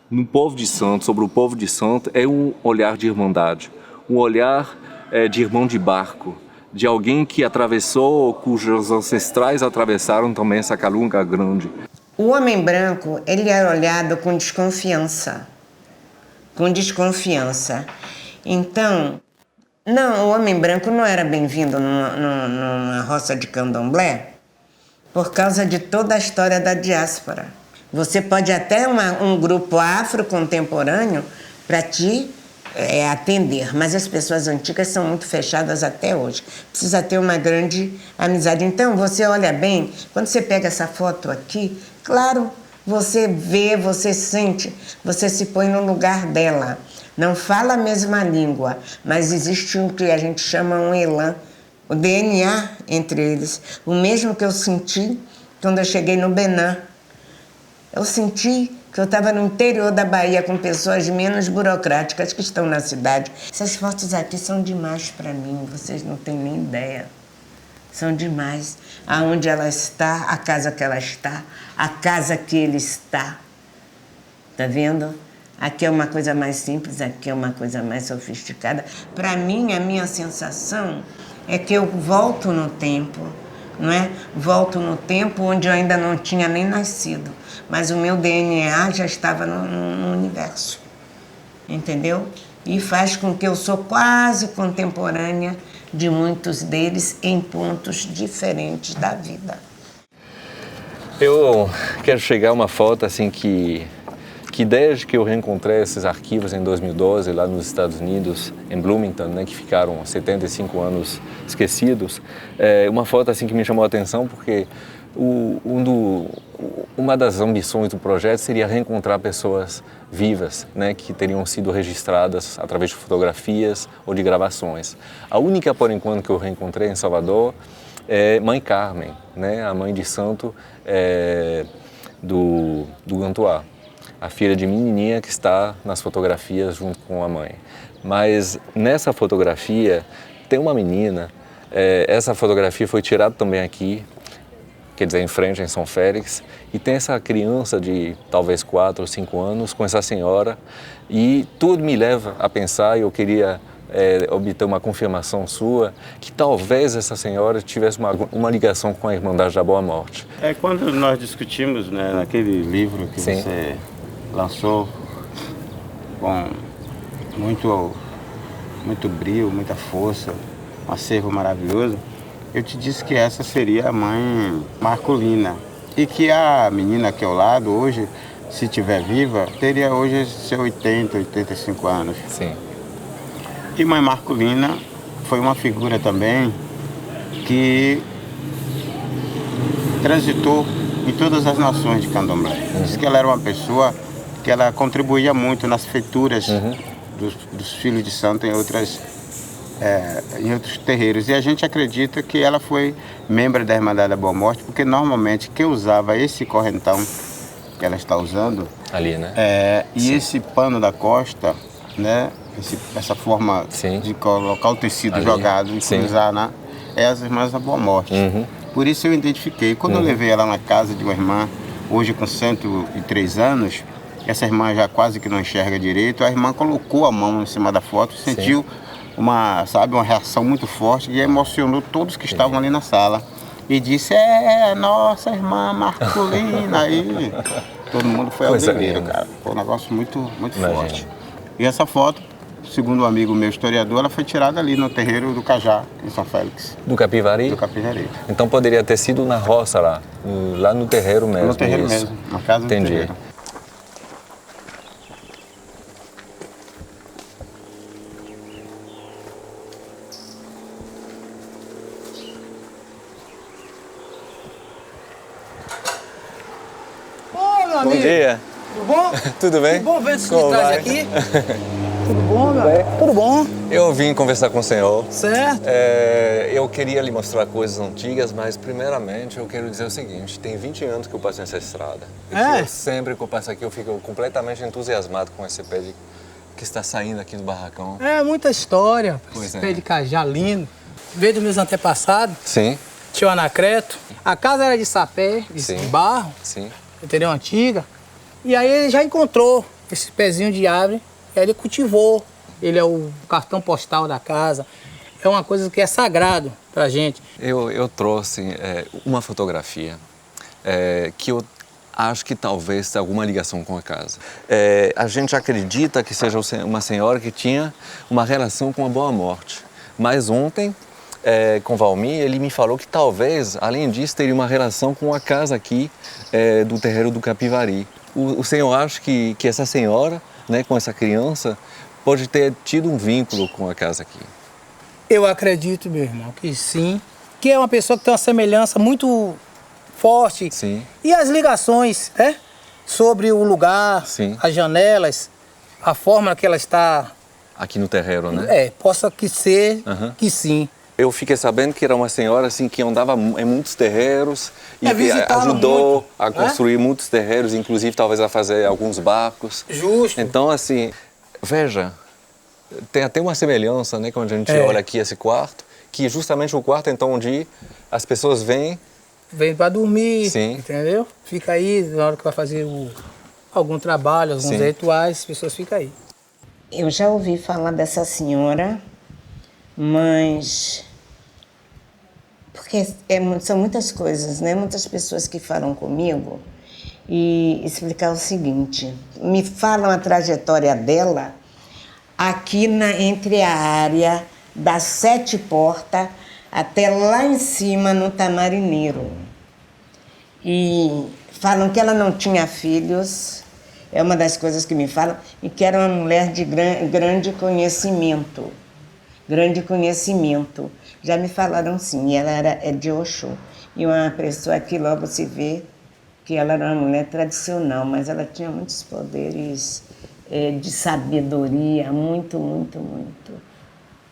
no povo de Santo, sobre o povo de Santo, é um olhar de irmandade, um olhar de irmão de barco, de alguém que atravessou, cujos ancestrais atravessaram também essa calunga grande. O homem branco, ele era olhado com desconfiança. Então, não, o homem branco não era bem-vindo numa roça de candomblé por causa de toda a história da diáspora. Você pode até um grupo afro contemporâneo, para ti, atender, mas as pessoas antigas são muito fechadas até hoje. Precisa ter uma grande amizade. Então, você olha bem, quando você pega essa foto aqui, claro, você vê, você sente, você se põe no lugar dela. Não fala a mesma língua, mas existe um que a gente chama um elan, o DNA entre eles. O mesmo que eu senti quando eu cheguei no Benin. Eu senti que eu estava no interior da Bahia com pessoas menos burocráticas que estão na cidade. Essas fotos aqui são demais para mim, vocês não têm nem ideia. São demais. Aonde ela está, a casa que ela está, a casa que ele está. Tá vendo? Aqui é uma coisa mais simples, aqui é uma coisa mais sofisticada. Para mim, a minha sensação é que eu volto no tempo, não é? Volto no tempo onde eu ainda não tinha nem nascido, mas o meu DNA já estava no universo, entendeu? E faz com que eu sou quase contemporânea de muitos deles em pontos diferentes da vida. Eu quero chegar a uma foto assim que desde que eu reencontrei esses arquivos em 2012 lá nos Estados Unidos, em Bloomington, né, que ficaram 75 anos esquecidos, uma foto assim que me chamou a atenção porque uma das ambições do projeto seria reencontrar pessoas vivas, né, que teriam sido registradas através de fotografias ou de gravações. A única, por enquanto, que eu reencontrei em Salvador é Mãe Carmen, né, a mãe de santo do Gantuá, a filha de menininha que está nas fotografias junto com a mãe. Mas nessa fotografia tem uma menina, essa fotografia foi tirada também aqui, quer dizer, em frente, em São Félix, e tem essa criança de talvez 4 ou 5 anos com essa senhora, e tudo me leva a pensar, e eu queria obter uma confirmação sua, que talvez essa senhora tivesse uma ligação com a Irmandade da Boa Morte. Quando nós discutimos, né, naquele livro que Sim. você lançou com muito brio, muita força, um acervo maravilhoso, eu te disse que essa seria a mãe Marcolina e que a menina aqui ao lado hoje, se estiver viva, teria hoje seus 80, 85 anos. Sim. E mãe Marcolina foi uma figura também que transitou em todas as nações de Candomblé. Diz que ela era uma pessoa que ela contribuía muito nas feituras dos filhos de santo em outros terreiros. E a gente acredita que ela foi membro da Irmandade da Boa Morte, porque normalmente quem usava esse correntão que ela está usando, ali, né? Esse pano da costa, né? Essa forma de colocar o tecido ali, jogado e cruzar, né? É as Irmãs da Boa Morte. Por isso eu identifiquei. Quando eu levei ela na casa de uma irmã, hoje com 103 anos, essa irmã já quase que não enxerga direito, a irmã colocou a mão em cima da foto e sentiu uma reação muito forte e emocionou todos que estavam ali na sala. E disse, nossa irmã Marcolina. Aí todo mundo foi ao delírio, cara. Foi um negócio muito, muito forte. E essa foto, segundo um amigo meu historiador, ela foi tirada ali no terreiro do Cajá, em São Félix. Do Capivari? Do Capivari. Então poderia ter sido na roça lá no terreiro mesmo. No terreiro mesmo, na casa do terreiro. Bom dia. Tudo bom? Tudo bem? Tudo bom ver se me traz aqui. Tudo bom, meu? Tudo bom. Eu vim conversar com o senhor. Certo. Eu queria lhe mostrar coisas antigas, mas primeiramente eu quero dizer o seguinte, tem 20 anos que eu passo nessa estrada. E sempre que eu passo aqui eu fico completamente entusiasmado com esse pé que está saindo aqui do barracão. Muita história. Pois esse pé de cajá lindo. Veio dos meus antepassados. Sim. Tio Anacreto. A casa era de sapé, de barro. Sim. Entendeu? Antiga. E aí ele já encontrou esse pezinho de árvore, e aí ele cultivou. Ele é o cartão postal da casa. É uma coisa que é sagrado pra gente. Eu trouxe uma fotografia que eu acho que talvez tenha alguma ligação com a casa. A gente acredita que seja uma senhora que tinha uma relação com a Boa Morte. Mas ontem, com Valmir, ele me falou que talvez, além disso, teria uma relação com a casa aqui do terreiro do Capivari. O senhor acha que essa senhora, né, com essa criança, pode ter tido um vínculo com a casa aqui. Eu acredito, meu irmão, que sim. Que é uma pessoa que tem uma semelhança muito forte. Sim. E as ligações, né? Sobre o lugar, Sim. as janelas, a forma que ela está... Aqui no terreiro, né? Possa que ser que sim. Eu fiquei sabendo que era uma senhora assim que andava em muitos terreiros e que ajudou muito, a construir muitos terreiros, inclusive talvez a fazer alguns barcos. Justo. Então, assim, veja, tem até uma semelhança, né, quando a gente olha aqui esse quarto, que justamente o quarto, então, onde as pessoas vêm para dormir, sim. Entendeu? Fica aí, na hora que vai fazer algum trabalho, alguns rituais, as pessoas ficam aí. Eu já ouvi falar dessa senhora, mas... Porque são muitas coisas, né? Muitas pessoas que falam comigo e explicar o seguinte. Me falam a trajetória dela aqui entre a área das 7 portas até lá em cima no Tamarineiro. E falam que ela não tinha filhos, é uma das coisas que me falam, e que era uma mulher de grande conhecimento. Grande conhecimento. Já me falaram sim, ela é de Oxô. E uma pessoa que logo se vê que ela era uma mulher tradicional, mas ela tinha muitos poderes de sabedoria, muito.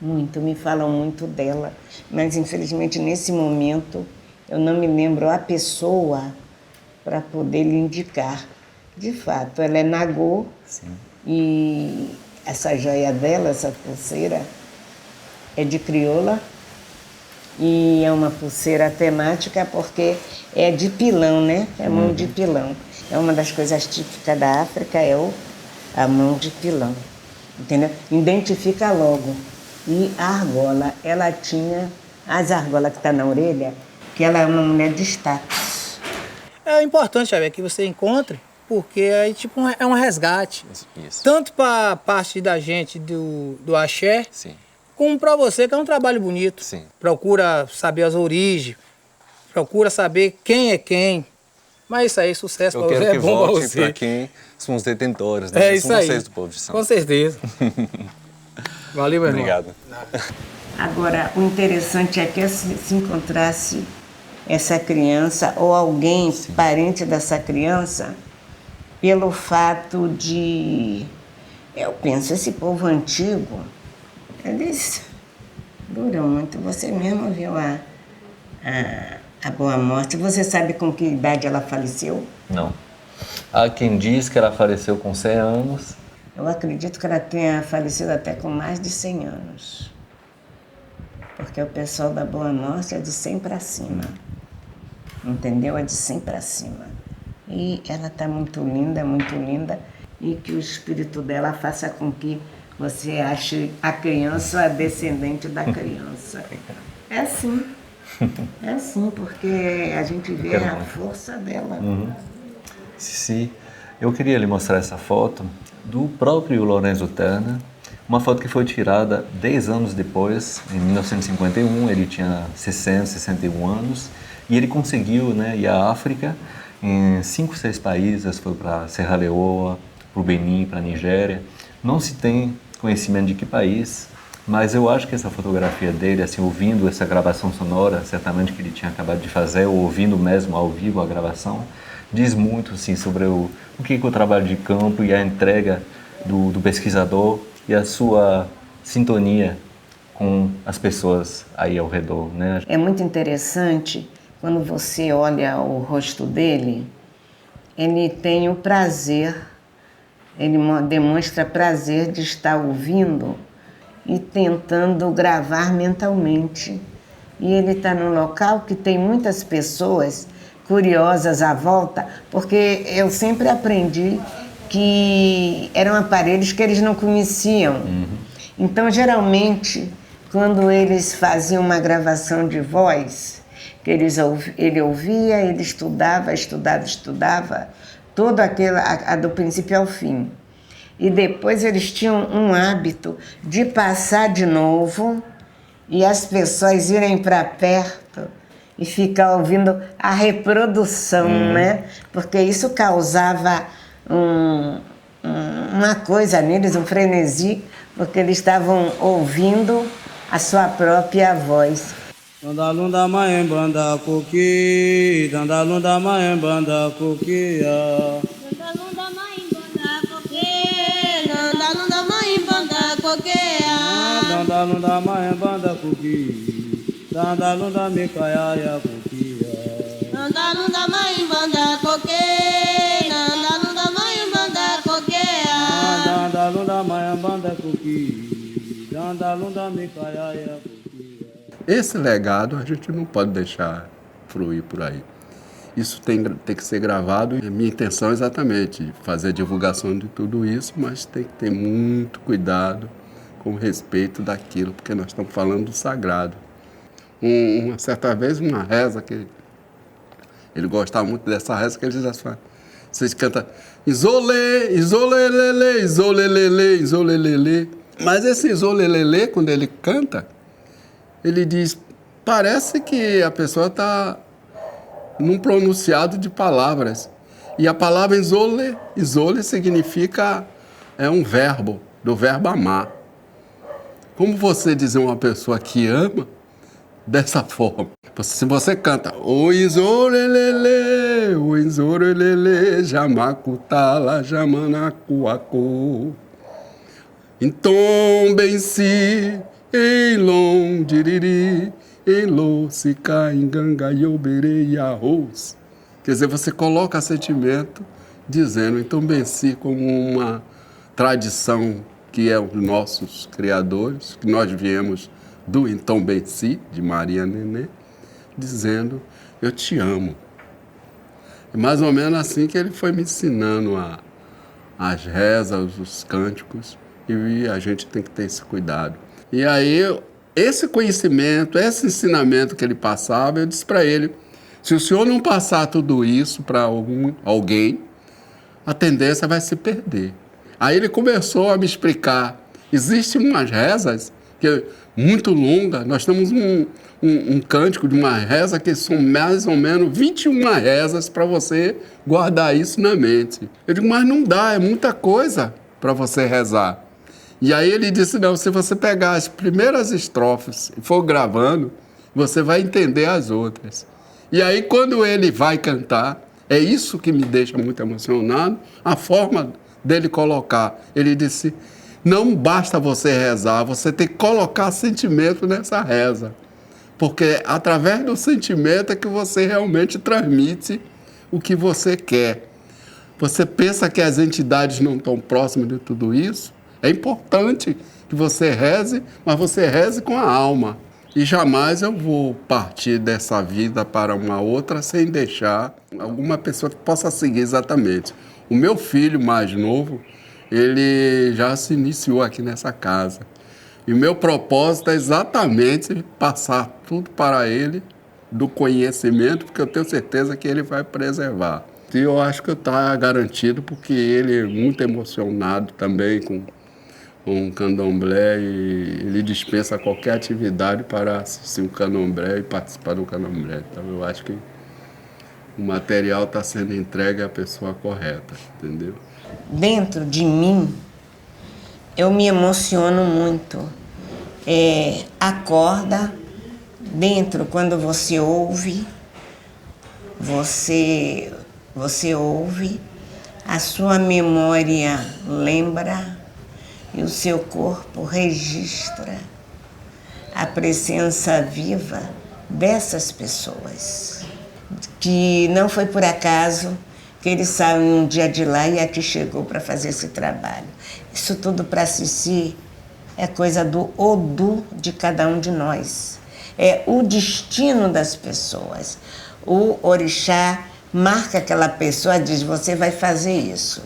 Me falam muito dela. Mas infelizmente nesse momento eu não me lembro a pessoa para poder lhe indicar. De fato, ela é Nagô e essa joia dela, essa pulseira, é de crioula e é uma pulseira temática porque é de pilão, né? É mão de pilão. É uma das coisas típicas da África, a mão de pilão, entendeu? Identifica logo. E a argola, ela tinha as argolas que está na orelha, que ela é uma mulher de status. É importante, Xavier, que você encontre, porque aí tipo, é um resgate. Isso. Tanto para a parte da gente do axé, sim. Como para você, que é um trabalho bonito. Sim. Procura saber as origens, procura saber quem é quem. Mas isso aí, sucesso para você, é bom para você. Para quem são os detentores, né? É isso aí. Vocês do Povo de Santo. Com certeza. Valeu, meu irmão. Obrigado. Agora, o interessante é que se encontrasse essa criança ou alguém parente dessa criança, pelo fato de... Eu penso, esse povo antigo, eles duram muito. Você mesmo viu a Boa Morte. Você sabe com que idade ela faleceu? Não. Há quem diz que ela faleceu com 100 anos. Eu acredito que ela tenha falecido até com mais de 100 anos. Porque o pessoal da Boa Morte é de 100 para cima. Entendeu? É de 100 para cima. E ela está muito linda, e que o espírito dela faça com que você ache a criança a descendente da criança. É assim. É assim, porque a gente vê a força dela. Sim. Eu queria lhe mostrar essa foto do próprio Lourenço Terna, uma foto que foi tirada 10 anos depois, em 1951, ele tinha 60, 61 anos, e ele conseguiu, né, ir à África, em 5, 6 países, foi para Serra Leoa, para o Benin, para a Nigéria. Não se tem conhecimento de que país, mas eu acho que essa fotografia dele, assim, ouvindo essa gravação sonora, certamente que ele tinha acabado de fazer, ou ouvindo mesmo ao vivo a gravação, diz muito, assim, sobre o que o trabalho de campo e a entrega do pesquisador e a sua sintonia com as pessoas aí ao redor, né? É muito interessante quando você olha o rosto dele, ele tem o prazer, ele demonstra prazer de estar ouvindo e tentando gravar mentalmente. E ele está num local que tem muitas pessoas curiosas à volta, porque eu sempre aprendi que eram aparelhos que eles não conheciam. Então, geralmente, quando eles faziam uma gravação de voz, que ele ouvia, ele estudava, todo aquele, do princípio ao fim. E depois eles tinham um hábito de passar de novo e as pessoas irem para perto e ficar ouvindo a reprodução, né? Porque isso causava uma coisa neles, um frenesi, porque eles estavam ouvindo a sua própria voz. Dandalunda maembanda coqui, dandalunda maembanda coquia. Dandalunda maembanda coqui, dandalunda maembanda coquia. Dandalunda maembanda coqui, dandalunda micaiaia coquia. Dandalunda maembanda coqui, dandalunda maembanda coquia. Dandalunda maembanda coqui, dandalunda micaiaia coquia. Esse legado a gente não pode deixar fluir por aí. Isso tem que ser gravado e a minha intenção é exatamente fazer a divulgação de tudo isso, mas tem que ter muito cuidado com o respeito daquilo, porque nós estamos falando do sagrado. Uma certa vez, uma reza, que ele gostava muito dessa reza, que ele diz assim, vocês cantam isolê, isolelele, isolelele, isolelele. Mas esse isolelele, quando ele canta, ele diz, parece que a pessoa está num pronunciado de palavras. E a palavra isole significa, é um verbo, do verbo amar. Como você dizer uma pessoa que ama, dessa forma. Se você canta, o isorelele, jamacutala, jamanacuacu. Então, bem-se, Eilon diriri, elo se cainganga yoberei arroz. Quer dizer, você coloca sentimento dizendo, então benci como uma tradição que é os nossos criadores, que nós viemos do então benci, de Maria Nenê, dizendo, eu te amo. É mais ou menos assim que ele foi me ensinando as rezas, os cânticos, e a gente tem que ter esse cuidado. E aí, esse conhecimento, esse ensinamento que ele passava, eu disse para ele, se o senhor não passar tudo isso para alguém, a tendência vai se perder. Aí ele começou a me explicar, existem umas rezas que é muito longa, nós temos um cântico de uma reza que são mais ou menos 21 rezas para você guardar isso na mente. Eu digo, mas não dá, é muita coisa para você rezar. E aí ele disse, não, se você pegar as primeiras estrofes e for gravando, você vai entender as outras. E aí quando ele vai cantar, é isso que me deixa muito emocionado, a forma dele colocar. Ele disse, não basta você rezar, você tem que colocar sentimento nessa reza. Porque através do sentimento é que você realmente transmite o que você quer. Você pensa que as entidades não estão próximas de tudo isso? É importante que você reze, mas você reze com a alma. E jamais eu vou partir dessa vida para uma outra sem deixar alguma pessoa que possa seguir exatamente. O meu filho mais novo, ele já se iniciou aqui nessa casa. E o meu propósito é exatamente passar tudo para ele do conhecimento, porque eu tenho certeza que ele vai preservar. E eu acho que está garantido, porque ele é muito emocionado também com o candomblé e ele dispensa qualquer atividade para assistir o candomblé e participar do candomblé. Então eu acho que o material está sendo entregue à pessoa correta, entendeu? Dentro de mim, eu me emociono muito. Acorda, dentro, quando você ouve, você ouve, a sua memória lembra, e o seu corpo registra a presença viva dessas pessoas, que não foi por acaso que ele saiu um dia de lá e aqui chegou para fazer esse trabalho. Isso tudo para Cici é coisa do Odu de cada um de nós. É o destino das pessoas. O orixá marca aquela pessoa, diz, você vai fazer isso.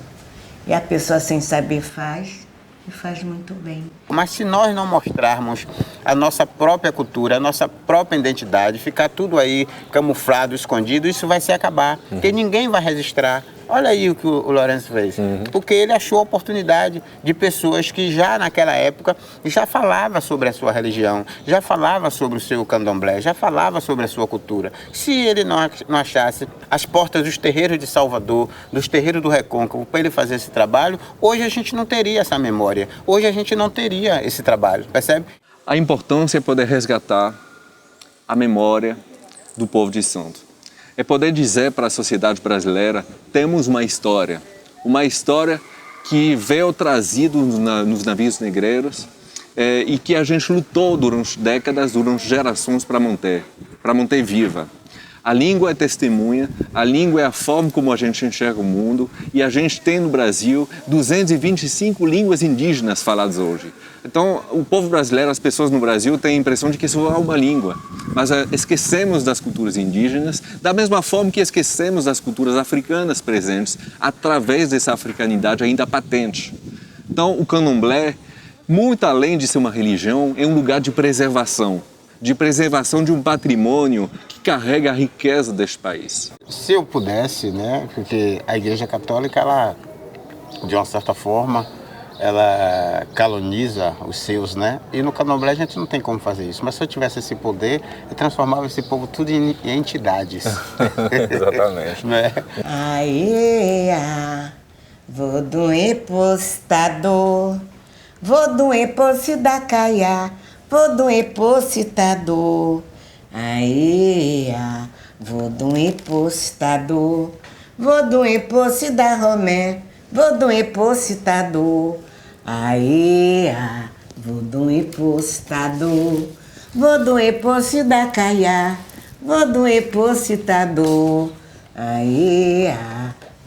E a pessoa sem saber faz. E faz muito bem. Mas se nós não mostrarmos a nossa própria cultura, a nossa própria identidade, ficar tudo aí camuflado, escondido, isso vai se acabar. Porque ninguém vai registrar. Olha aí o que o Lourenço fez. Porque ele achou a oportunidade de pessoas que já naquela época já falava sobre a sua religião, já falava sobre o seu candomblé, já falava sobre a sua cultura. Se ele não achasse as portas dos terreiros de Salvador, dos terreiros do Recôncavo, para ele fazer esse trabalho, hoje a gente não teria essa memória, hoje a gente não teria esse trabalho, percebe? A importância é poder resgatar a memória do povo de Santo. É poder dizer para a sociedade brasileira, temos uma história que veio trazido nos navios negreiros e que a gente lutou durante décadas, durante gerações para manter viva. A língua é testemunha, a língua é a forma como a gente enxerga o mundo e a gente tem no Brasil 225 línguas indígenas faladas hoje. Então, o povo brasileiro, as pessoas no Brasil têm a impressão de que só há uma língua, mas esquecemos das culturas indígenas, da mesma forma que esquecemos das culturas africanas presentes através dessa africanidade ainda patente. Então, o candomblé, muito além de ser uma religião, é um lugar de preservação de um patrimônio que carrega a riqueza deste país. Se eu pudesse, né, porque a Igreja Católica, ela, de uma certa forma, ela caloniza os seus, né? E no candomblé a gente não tem como fazer isso. Mas se eu tivesse esse poder, eu transformava esse povo tudo em entidades. Exatamente. Né? Aê, vou doer postador, vou doer posse da caia, vou doer postador. Aê, vou doer postador, vou doer posse da Romé, vou doer postador. Aê, vou doer postador, vou doer posse da caia, vou doer postador. Aê,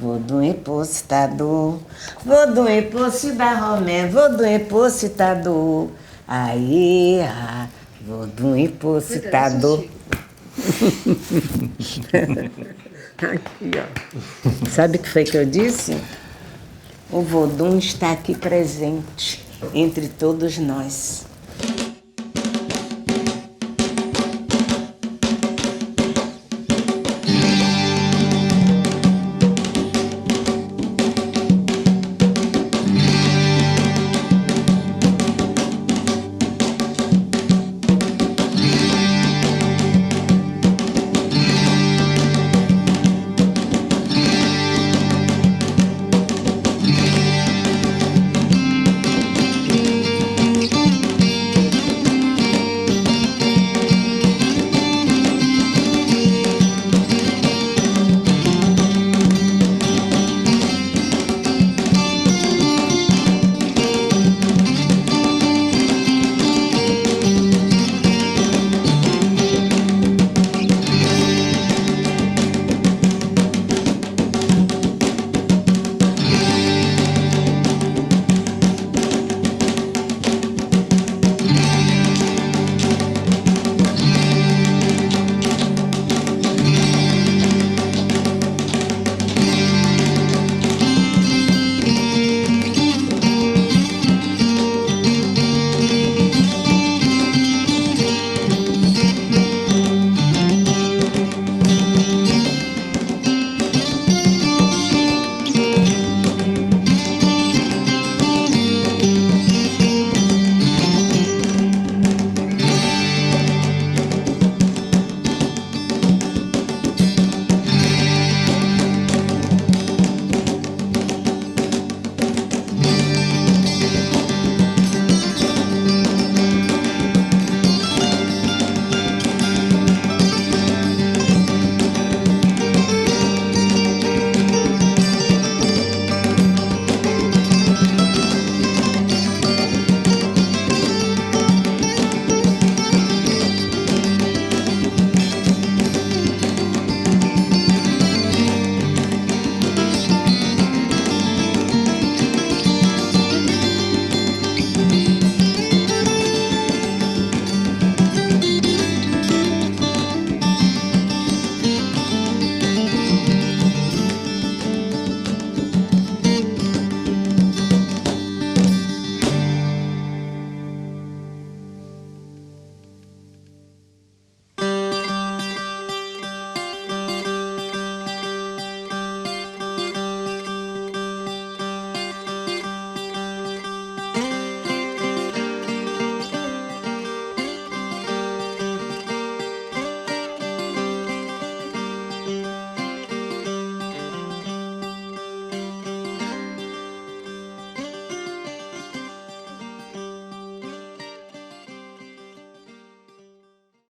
vou doer postador, vou doer posse da Romé, vou doer postador. Aê, vou doer postador. Aqui, ó. Sabe o que foi que eu disse? O Vodun está aqui presente entre todos nós.